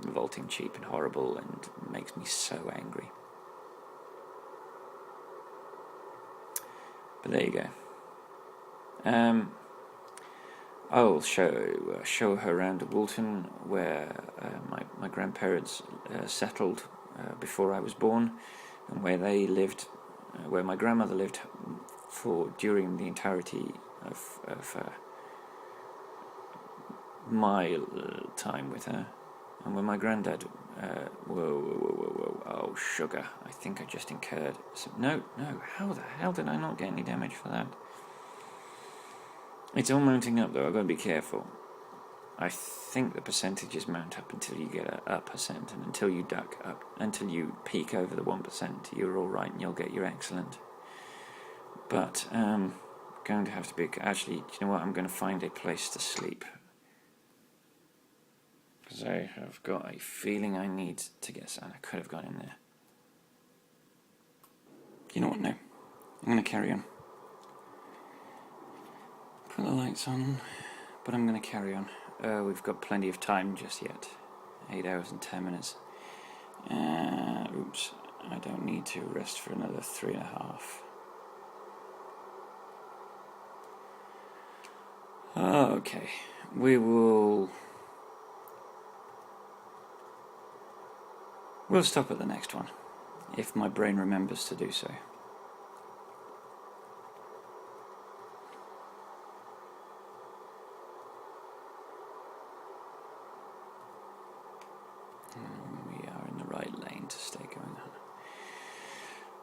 revolting cheap and horrible and makes me so angry. But there you go. I'll show her around to Woolton, where my grandparents settled before I was born, and where they lived, where my grandmother lived during the entirety of my time with her, and when my granddad. Whoa! Oh, sugar! I think I just incurred some. No! How the hell did I not get any damage for that? It's all mounting up, though. I've got to be careful. I think the percentages mount up until you get a percent, and until you duck up, until you peak over the 1%, you're all right, and you'll get your excellent. But going to have to be. Actually, do you know what? I'm going to find a place to sleep. Because I have got a feeling I need to get some. I could have gone in there. You know what? No. I'm going to carry on. Put the lights on, but I'm going to carry on. We've got plenty of time just yet. 8 hours and 10 minutes. Oops. I don't need to rest for another 3.5. Okay. We'll stop at the next one, if my brain remembers to do so. We are in the right lane to stay going on.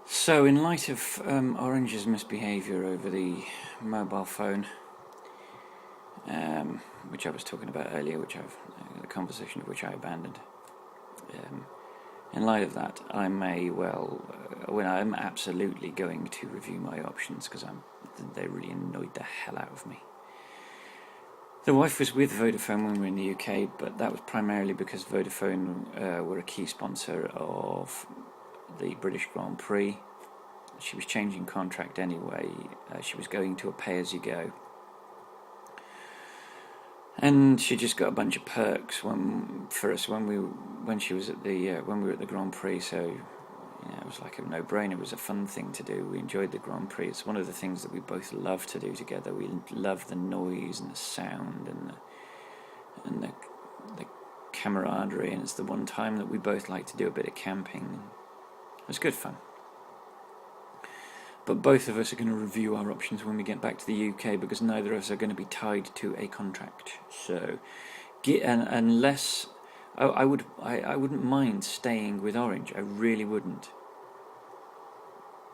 So, in light of Orange's misbehaviour over the mobile phone, which I was talking about earlier, the conversation of which I abandoned. In light of that, I'm absolutely going to review my options because they really annoyed the hell out of me. The wife was with Vodafone when we were in the UK, but that was primarily because Vodafone were a key sponsor of the British Grand Prix. She was changing contract anyway. She was going to a pay-as-you-go. And she just got a bunch of perks for us when we were at the Grand Prix. So it was like a no-brainer. It was a fun thing to do. We enjoyed the Grand Prix. It's one of the things that we both love to do together. We love the noise and the sound and the camaraderie. And it's the one time that we both like to do a bit of camping. It was good fun. But both of us are going to review our options when we get back to the UK because neither of us are going to be tied to a contract. So, unless I wouldn't mind staying with Orange. I really wouldn't.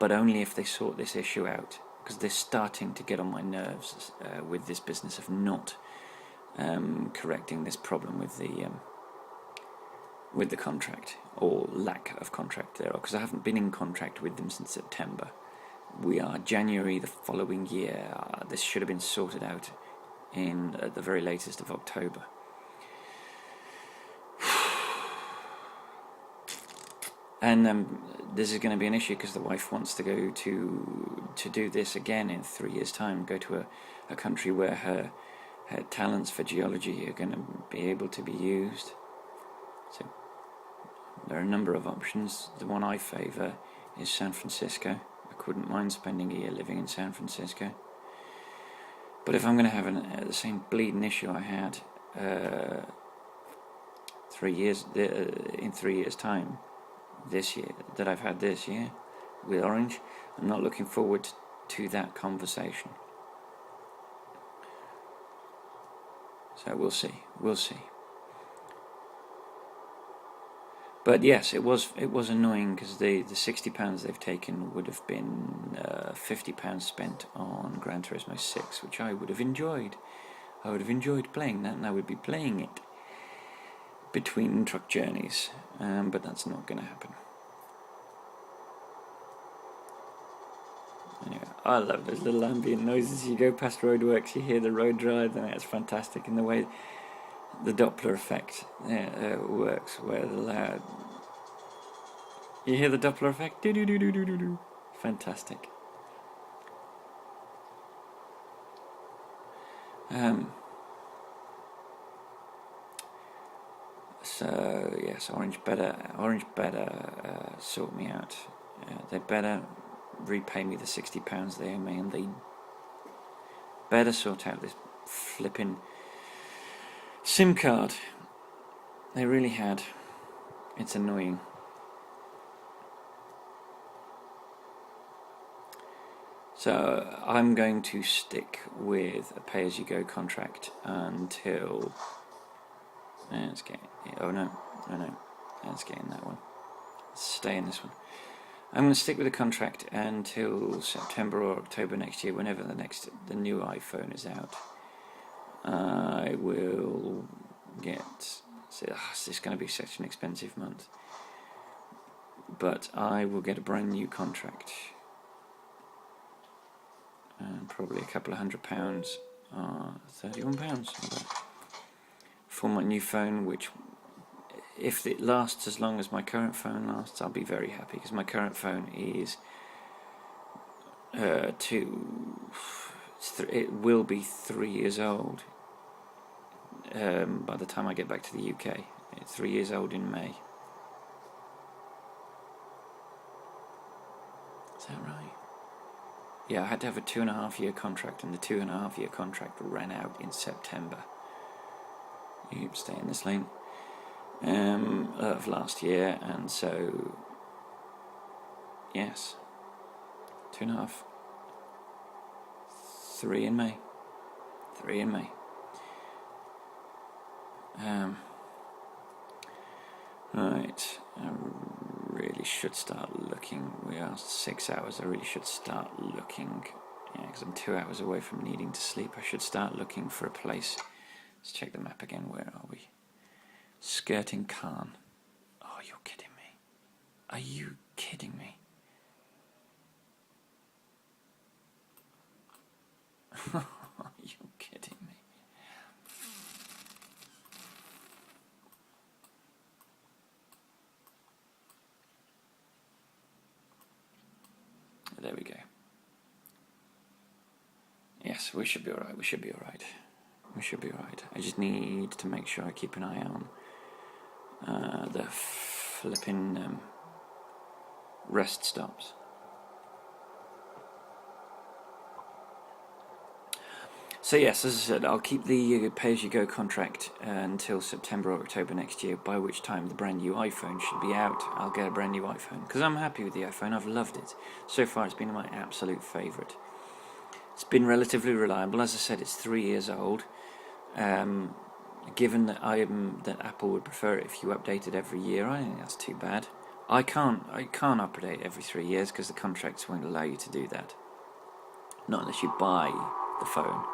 But only if they sort this issue out, because they're starting to get on my nerves with this business of not correcting this problem with the contract or lack of contract there. Because I haven't been in contract with them since September. We are January the following year. This should have been sorted out at the very latest of October. And this is going to be an issue because the wife wants to go to do this again in 3 years' time, go to a country where her talents for geology are going to be able to be used. So there are a number of options. The one I favour is San Francisco. I wouldn't mind spending a year living in San Francisco. But if I'm going to have the same bleeding issue I had 3 years in 3 years' time, this year that I've had this year with Orange, I'm not looking forward to that conversation. So we'll see. But yes, it was annoying because the £60 they've taken would have been £50 spent on Gran Turismo 6, which I would have enjoyed. I would have enjoyed playing that, and I would be playing it between truck journeys, but that's not going to happen. Anyway, I love those little ambient noises. You go past roadworks, you hear the road drive, and it's fantastic. And the way the Doppler effect works, where the loud... You hear the Doppler effect? Do do do do do do do. Fantastic. So yes, Orange better sort me out. They better repay me the £60 they owe me, and they better sort out this flipping SIM card. They really had. It's annoying. So I'm going to stick with a pay-as-you-go contract until... Let's get... Oh no, let's get in that one. Let's stay in this one. I'm going to stick with the contract until September or October next year, whenever the new iPhone is out. I will get... This is going to be such an expensive month. But I will get a brand new contract. And probably a couple of £100, £31 for my new phone, which, if it lasts as long as my current phone lasts, I'll be very happy, because my current phone is it will be 3 years old by the time I get back to the UK. It's 3 years old in May. Is that right? Yeah, I had to have a 2.5-year contract, and the 2.5-year contract ran out in September. You stay in this lane of last year, and so yes, 2.5, 3 in May, 3 in May. Right, I really should start looking. We are 6 hours. I really should start looking. Yeah, because I'm 2 hours away from needing to sleep. I should start looking for a place. Let's check the map again. Where are we? Skirting Caen. Oh, you're kidding me. Are you kidding me? You're kidding me. There we go. Yes, we should be alright. We should be alright. We should be alright. I just need to make sure I keep an eye on the flipping rest stops. So yes, as I said, I'll keep the pay-as-you-go contract until September or October next year, by which time the brand new iPhone should be out. I'll get a brand new iPhone, because I'm happy with the iPhone. I've loved it. So far it's been my absolute favourite. It's been relatively reliable. As I said, it's 3 years old. Given that that Apple would prefer it if you update it every year, I don't think that's too bad. I can't update every 3 years because the contracts won't allow you to do that. Not unless you buy the phone.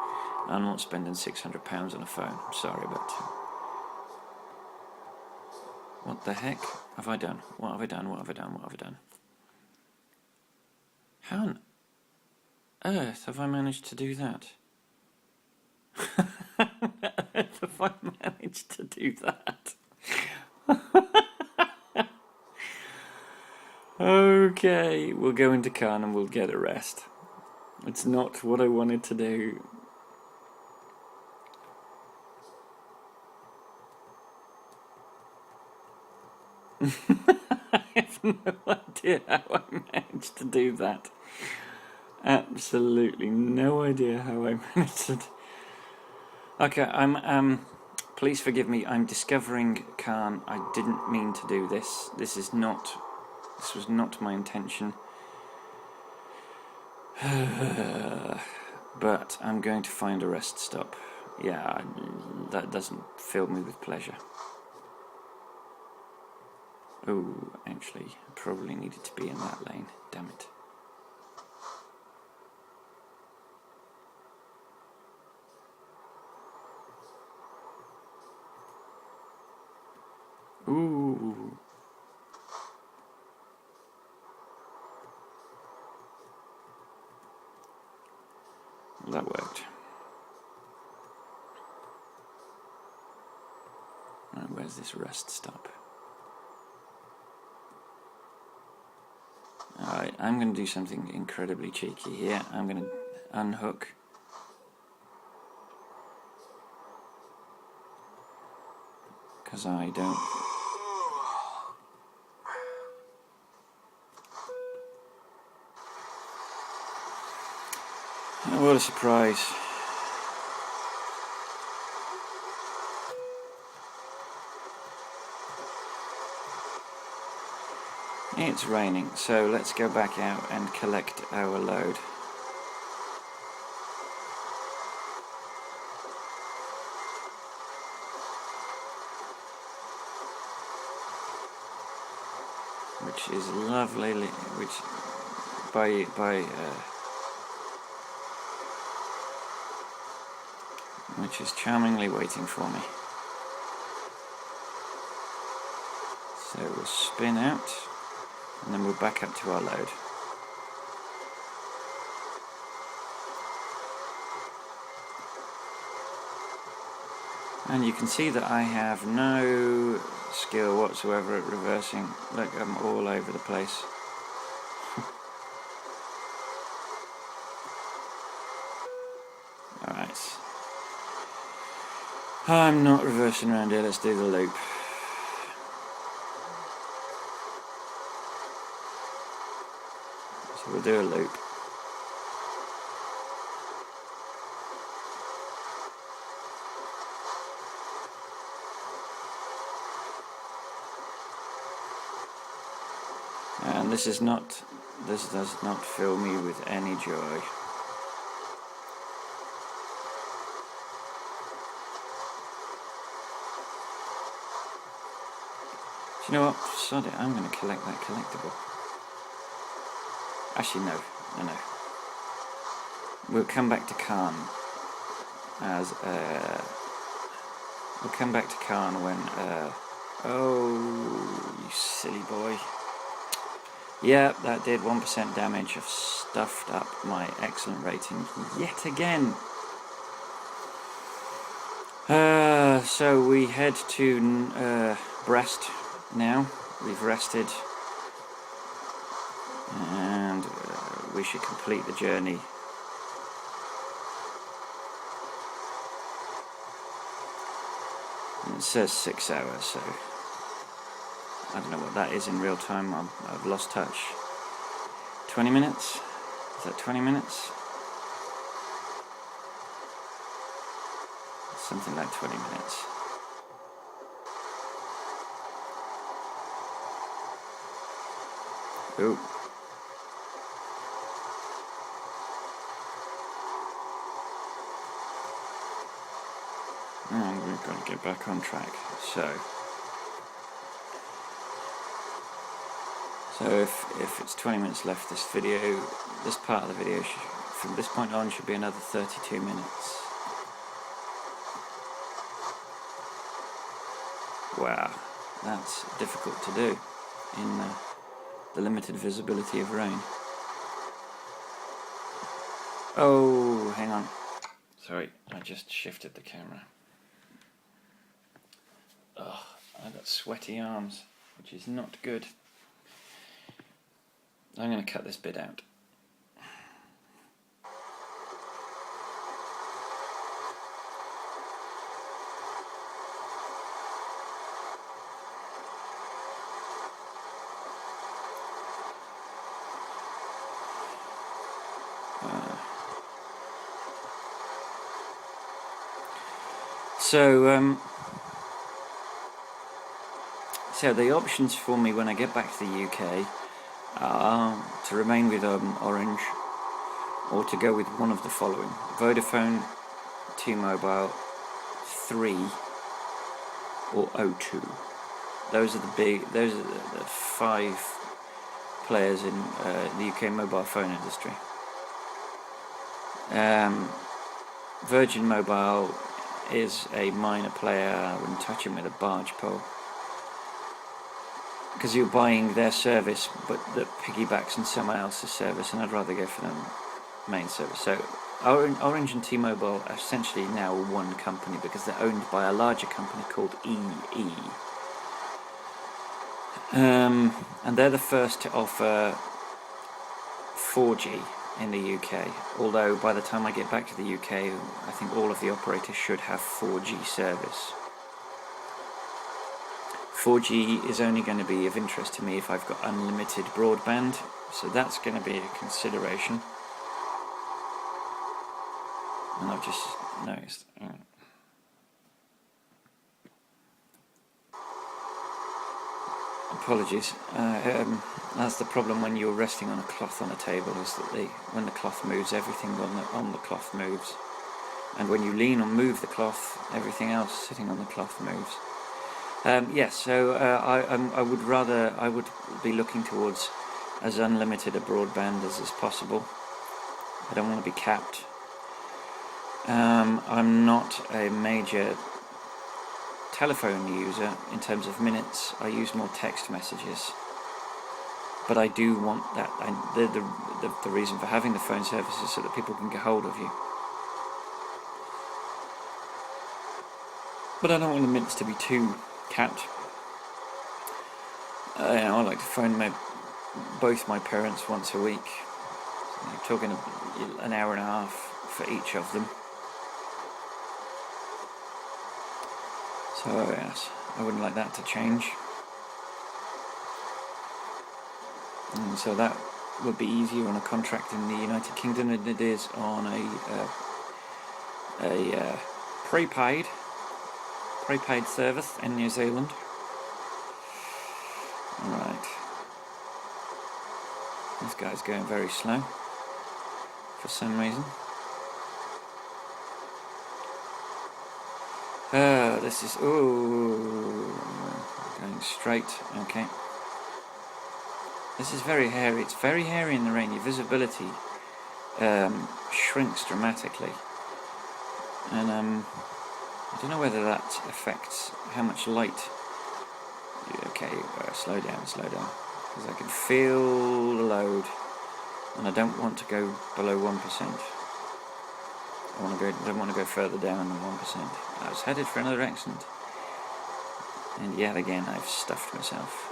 I'm not spending £600 on a phone. I'm sorry, but what the heck have I done? What have I done? What have I done? What have I done? How on earth have I managed to do that? How on earth have I managed to do that? Okay, we'll go into Caen and we'll get a rest. It's not what I wanted to do. I have no idea how I managed to do that. Absolutely no idea how I managed to. Okay, please forgive me. I'm discovering Caen. I didn't mean to do this. This was not my intention. But I'm going to find a rest stop. Yeah, that doesn't fill me with pleasure. Oh, actually, I probably needed to be in that lane. Damn it. Ooh. That worked. Right, where's this rest stop? Alright, I'm going to do something incredibly cheeky here. I'm going to unhook. Because I don't... Oh, what a surprise. It's raining, so let's go back out and collect our load. Which is lovely, which is charmingly waiting for me. So we'll spin out, and then we'll back up to our load. And you can see that I have no skill whatsoever at reversing. Look, I'm all over the place. Alright. I'm not reversing around here, let's do the loop. So we'll do a loop. And this does not fill me with any joy. Do you know what? Sod it, I'm going to collect that collectible. Actually, no. We'll come back to Khan as we'll come back to Khan when oh, you silly boy. Yeah, that did 1% damage. I've stuffed up my excellent rating yet again. So we head to Brest now. We've rested, and we should complete the journey. And it says 6 hours, so I don't know what that is in real time. I've lost touch. 20 minutes? Is that 20 minutes? Something like 20 minutes. Ooh. And we've got to get back on track. So if it's 20 minutes left, this part of the video, from this point on, should be another 32 minutes. Wow, that's difficult to do in the limited visibility of rain. Oh, hang on. Sorry, I just shifted the camera. Ugh, I've got sweaty arms, which is not good. I'm going to cut this bit out. So the options for me when I get back to the UK are to remain with Orange, or to go with one of the following: Vodafone, T-Mobile, 3, or O2. Those are the 5 players in the UK mobile phone industry. Virgin Mobile is a minor player. I wouldn't touch him with a barge pole, because you're buying their service but that piggybacks on someone else's service, and I'd rather go for the main service. So Orange and T-Mobile are essentially now one company because they're owned by a larger company called EE. And they're the first to offer 4G in the UK, although by the time I get back to the UK, I think all of the operators should have 4G service. 4G is only going to be of interest to me if I've got unlimited broadband, so that's going to be a consideration. And I've just noticed. Apologies. That's the problem when you're resting on a cloth on a table, is that when the cloth moves, everything on the cloth moves. And when you lean or move the cloth, everything else sitting on the cloth moves. Yes, so I would be looking towards as unlimited a broadband as is possible. I don't want to be capped. I'm not a major telephone user in terms of minutes. I use more text messages, but I do want that. The reason for having the phone service is so that people can get hold of you. But I don't want the minutes to be too capped. I like to phone both my parents once a week. I'm talking an hour and a half for each of them. So yes, I wouldn't like that to change. And so that would be easier on a contract in the United Kingdom than it is on a prepaid service in New Zealand. Right. This guy's going very slow for some reason. This is going straight. Okay. This is very hairy. It's very hairy in the rain. Your visibility shrinks dramatically, and I don't know whether that affects how much light. Okay, slow down, because I can feel the load, and I don't want to go below 1%. Don't want to go further down than 1%. I was headed for another accident, and yet again I've stuffed myself.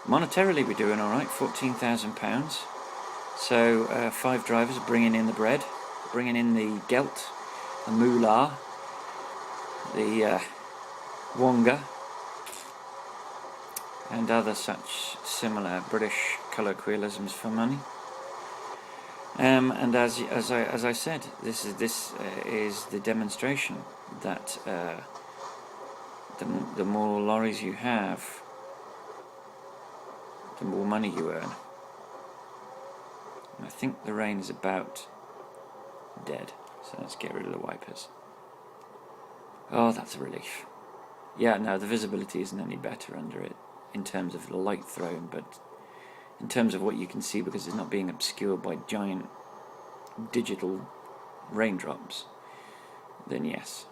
Monetarily we're doing alright, £14,000. So 5 drivers are bringing in the bread, bringing in the gelt, the moolah, the wonga, and other such similar British colloquialisms for money. And as I said, this is the demonstration that the more lorries you have, the more money you earn. And I think the rain is about dead, so let's get rid of the wipers. Oh, that's a relief. Yeah, no, the visibility isn't any better under it in terms of the light thrown, but in terms of what you can see, because it's not being obscured by giant digital raindrops, then yes,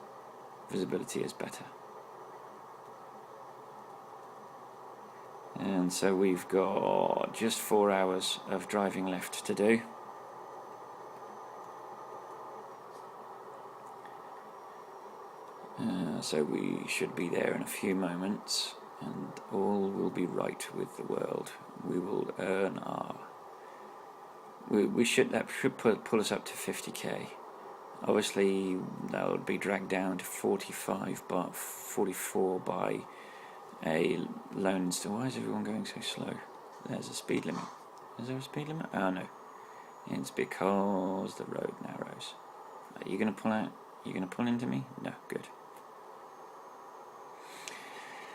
visibility is better. And so we've got just 4 hours of driving left to do. So we should be there in a few moments, and all will be right with the world. We will earn our... That should pull us up to 50k. Obviously, that would be dragged down to 44 by a lone install. Why is everyone going so slow? There's a speed limit. Is there a speed limit? Oh no. It's because the road narrows. Are you going to pull out? Are you going to pull into me? No, good.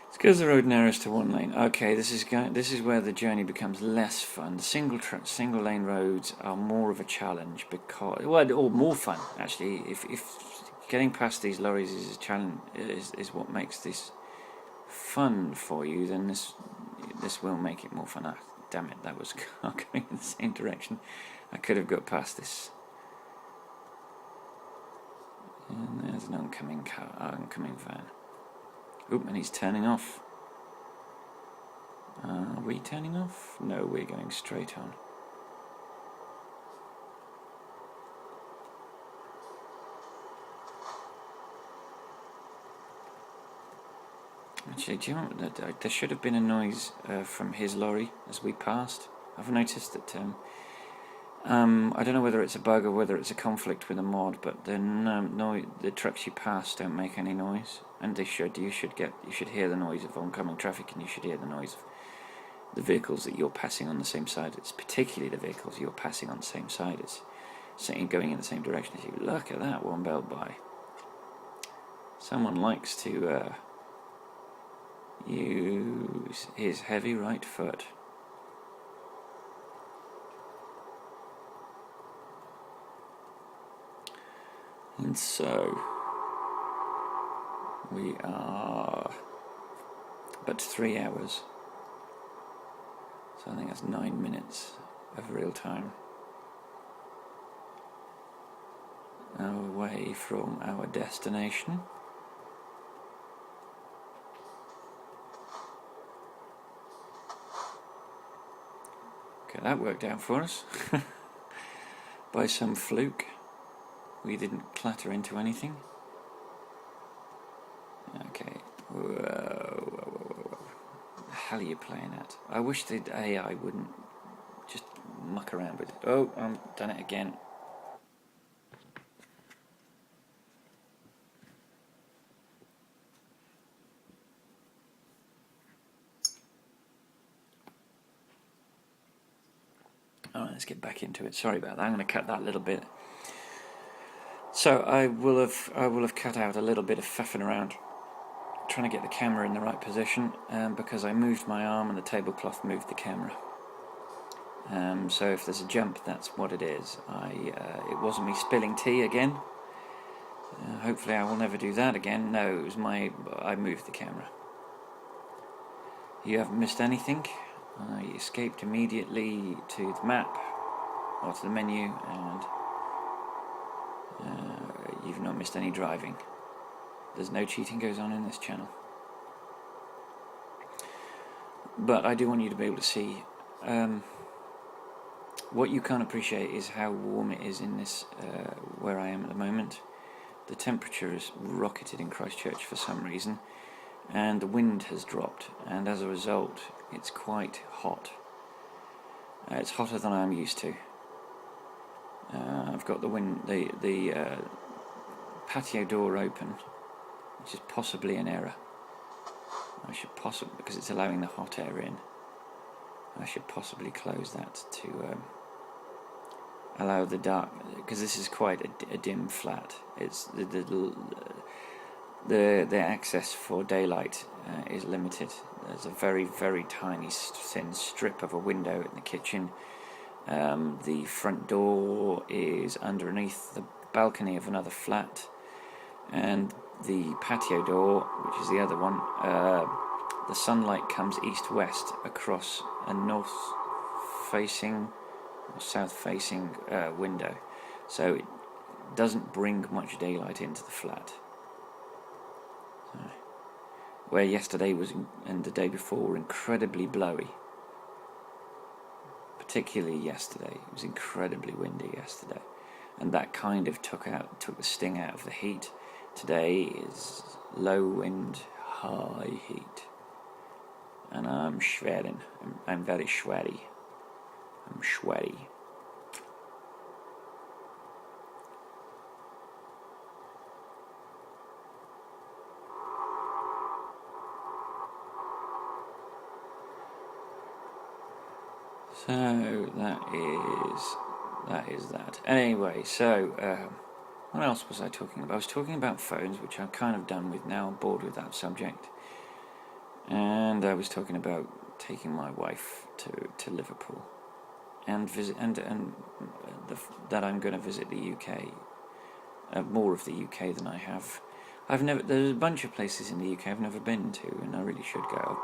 It's because the road narrows to one lane. Okay, this is where the journey becomes less fun. Single lane roads are more of a challenge or more fun actually. If getting past these lorries is a challenge, is what makes this fun for you, then this will make it more fun. Ah, damn it! That was going in the same direction. I could have got past this. And there's an oncoming van. Oop, and he's turning off. Are we turning off? No, we're going straight on. Actually, do you know what? There should have been a noise from his lorry as we passed. I've noticed that. I don't know whether it's a bug or whether it's a conflict with a mod, but the trucks you pass don't make any noise, and they should. You should hear the noise of oncoming traffic, and you should hear the noise of the vehicles that you're passing on the same side. It's particularly the vehicles you're passing on the same side. It's going in the same direction as you. Look at that one belt by. Someone likes to use his heavy right foot. And so we are but 3 hours. So I think that's 9 minutes of real time away from our destination. Okay, that worked out for us. By some fluke. We didn't clatter into anything. Okay. Whoa. What the hell are you playing at? I wish the AI wouldn't just muck around with it. Oh, I've done it again. Alright, let's get back into it. Sorry about that. I'm going to cut that little bit. So I will have cut out a little bit of faffing around trying to get the camera in the right position, because I moved my arm and the tablecloth moved the camera. So if there's a jump, that's what it is. It wasn't me spilling tea again. Hopefully I will never do that again. No, it was I moved the camera. You haven't missed anything. I escaped immediately to the map or to the menu, and you've not missed any driving. There's no cheating goes on in this channel. But I do want you to be able to see. What you can't appreciate is how warm it is in this, where I am at the moment. The temperature has rocketed in Christchurch for some reason, and the wind has dropped, and as a result it's quite hot. It's hotter than I'm used to. I've got the patio door open, which is possibly an error. I should possibly, because it's allowing the hot air in, I should possibly close that to allow the dark, because this is quite a dim flat. It's the access for daylight is limited. There's a very, very tiny thin strip of a window in the kitchen. The front door is underneath the balcony of another flat, and the patio door, which is the other one, the sunlight comes east-west across a north-facing or south-facing window, so it doesn't bring much daylight into the flat. Where yesterday and the day before were incredibly blowy. Particularly yesterday, it was incredibly windy yesterday, and that kind of took the sting out of the heat. Today is low wind, high heat, and I'm sweating. I'm very sweaty. I'm sweaty. So that is that. Anyway, so what else was I talking about? I was talking about phones, which I'm kind of done with now. I'm bored with that subject. And I was talking about taking my wife to Liverpool and visit, and that I'm going to visit the UK, more of the UK than I have. There's a bunch of places in the UK I've never been to, and I really should go.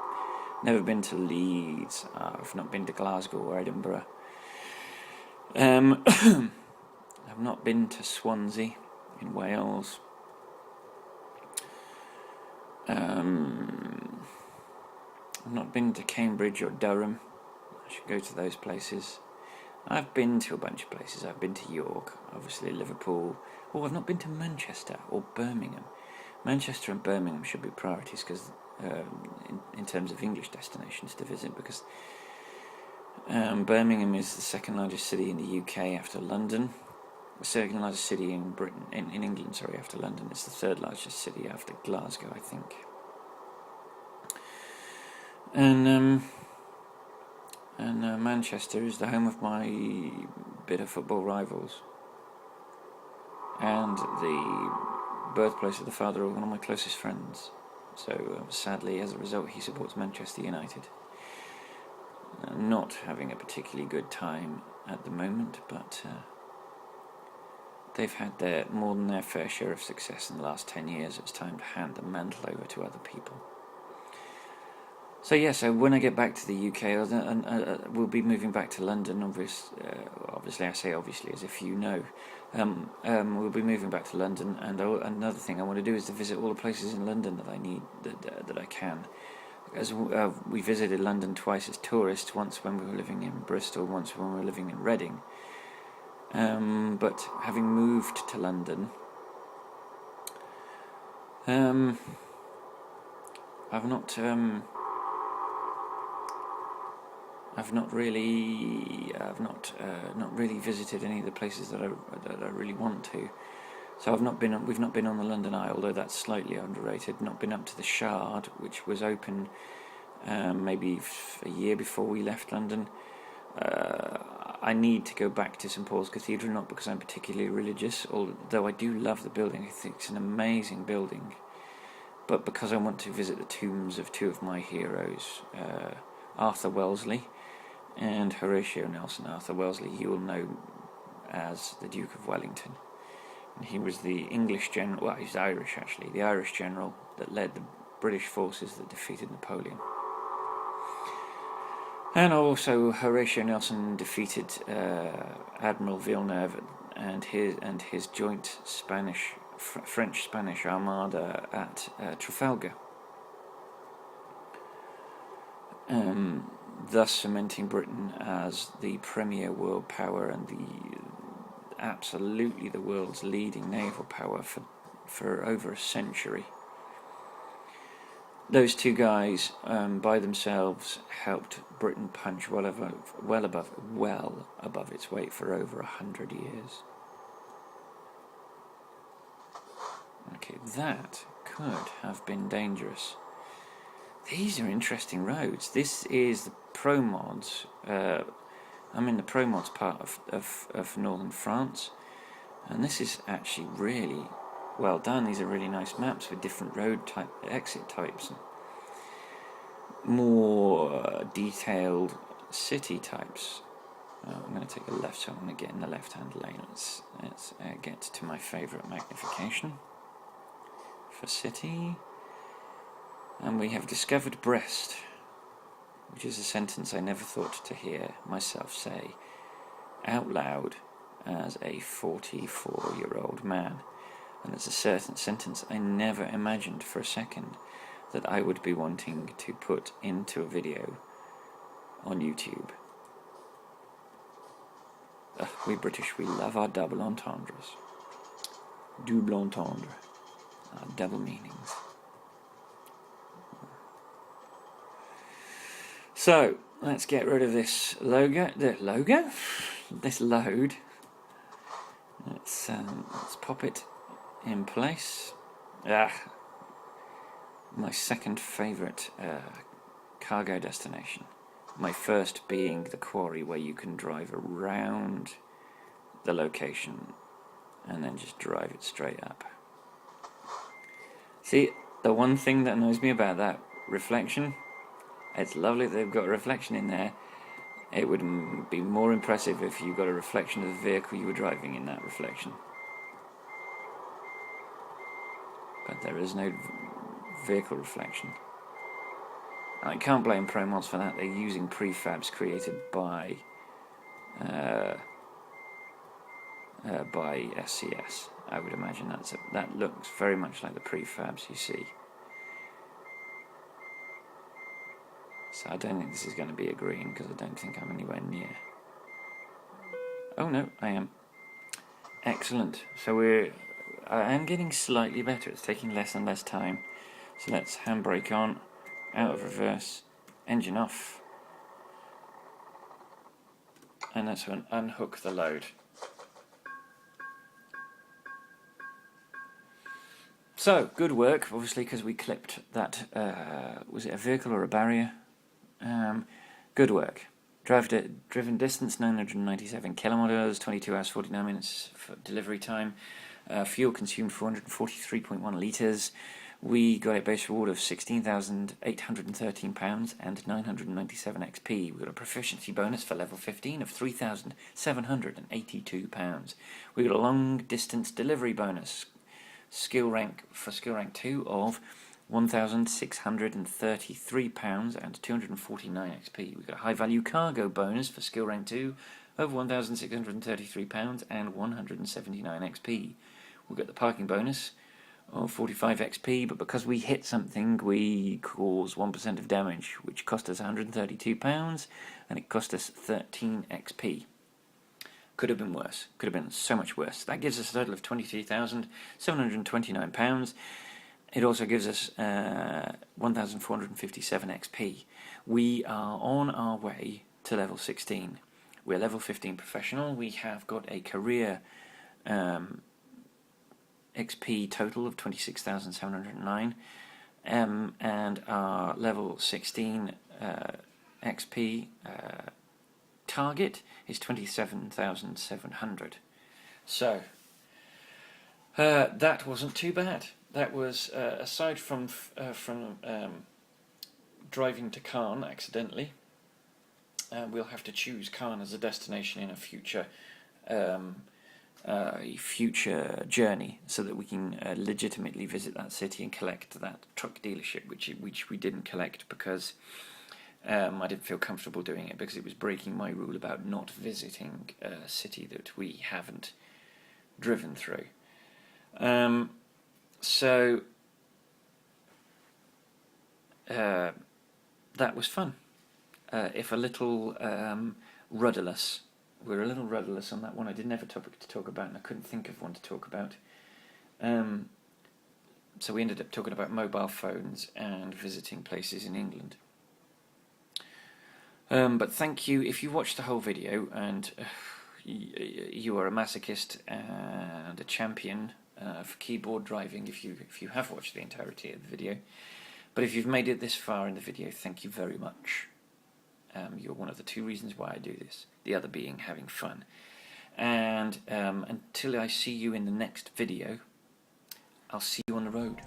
Never been to Leeds. I've not been to Glasgow or Edinburgh. I've not been to Swansea in Wales. I've not been to Cambridge or Durham. I should go to those places. I've been to a bunch of places. I've been to York, obviously Liverpool. Oh, I've not been to Manchester or Birmingham. Manchester and Birmingham should be priorities, because in terms of English destinations to visit, because Birmingham is the second largest city in the UK after London. The second largest city in Britain, in England, sorry, after London. It's the third largest city after Glasgow, I think. And Manchester is the home of my bitter football rivals, and the birthplace of the father of one of my closest friends. So sadly, as a result, he supports Manchester United. Not having a particularly good time at the moment, but they've had more than their fair share of success in the last 10 years. It's time to hand the mantle over to other people. So so when I get back to the UK, we'll be moving back to London. Obviously, I say obviously as if you know. We'll be moving back to London, and another thing I want to do is to visit all the places in London that I need, that I can. As we visited London twice as tourists, once when we were living in Bristol, once when we were living in Reading. But having moved to London, I've not really visited any of the places that I really want to. So we've not been on the London Eye, although that's slightly underrated. Not been up to the Shard, which was open maybe a year before we left London. I need to go back to St Paul's Cathedral, not because I'm particularly religious, although I do love the building. I think it's an amazing building, but because I want to visit the tombs of two of my heroes, Arthur Wellesley and Horatio Nelson. Arthur Wellesley you will know as the Duke of Wellington. And he was the English general, well, he's Irish actually, the Irish general that led the British forces that defeated Napoleon. And also Horatio Nelson defeated Admiral Villeneuve and his joint French-Spanish armada at Trafalgar, thus cementing Britain as the premier world power and absolutely the world's leading naval power for over a century. Those two guys by themselves helped Britain punch well above its weight for over 100 years. Okay, that could have been dangerous. These are interesting roads. This is the ProMods. I'm in the ProMods part of northern France, and this is actually really well done. These are really nice maps with different road exit types, and more detailed city types. I'm going to take a left, so I'm going to get in the left-hand lane. Let's get to my favourite magnification for city. And we have discovered Brest, which is a sentence I never thought to hear myself say out loud as a 44-year-old man. And it's a certain sentence I never imagined for a second that I would be wanting to put into a video on YouTube. We British, we love our double entendres. Double entendre. Our double meanings. So, let's get rid of this logo. This load. Let's pop it in place. My second favourite cargo destination. My first being the quarry, where you can drive around the location and then just drive it straight up. See, the one thing that annoys me about that reflection, it's lovely that they've got a reflection in there. It would be more impressive if you got a reflection of the vehicle you were driving in that reflection. But there is no vehicle reflection. I can't blame ProMods for that. They're using prefabs created by SCS. I would imagine that looks very much like the prefabs you see. So I don't think this is going to be a green, because I don't think I'm anywhere near. Oh no, I am. Excellent. So I am getting slightly better. It's taking less and less time. So let's handbrake on. out of reverse, engine off, and that's when unhook the load. So, good work, obviously, because we clipped that, was it a vehicle or a barrier? Good work. Driven distance 997 kilometers, 22 hours 49 minutes for delivery time. Fuel consumed 443.1 litres. We got a base reward of £16,813 and 997 XP. We got a proficiency bonus for level 15 of £3,782. We got a long distance delivery bonus skill rank 2 of £1,633 and 249 XP. We got a high value cargo bonus for skill rank 2 of £1,633 and 179 XP. We got the parking bonus of 45 XP, but because we hit something, we cause 1% of damage, which cost us £132 and it cost us 13 XP. Could have been worse. Could have been so much worse. That gives us a total of £23,729. It also gives us 1,457 XP. We are on our way to level 16. We're level 15 professional. We have got a career XP total of 26,709, and our level 16 XP target is 27,700. So that wasn't too bad. That was aside from driving to Caen accidentally. We'll have to choose Caen as a destination in a future journey, so that we can legitimately visit that city and collect that truck dealership, which we didn't collect because I didn't feel comfortable doing it, because it was breaking my rule about not visiting a city that we haven't driven through. So that was fun, if a little rudderless. We're a little rudderless on that one. I didn't have a topic to talk about, and I couldn't think of one to talk about. So we ended up talking about mobile phones and visiting places in England. But thank you if you watched the whole video, and you are a masochist and a champion for keyboard driving if you have watched the entirety of the video. But if you've made it this far in the video, thank you very much. You're one of the 2 reasons why I do this, the other being having fun. And until I see you in the next video, I'll see you on the road.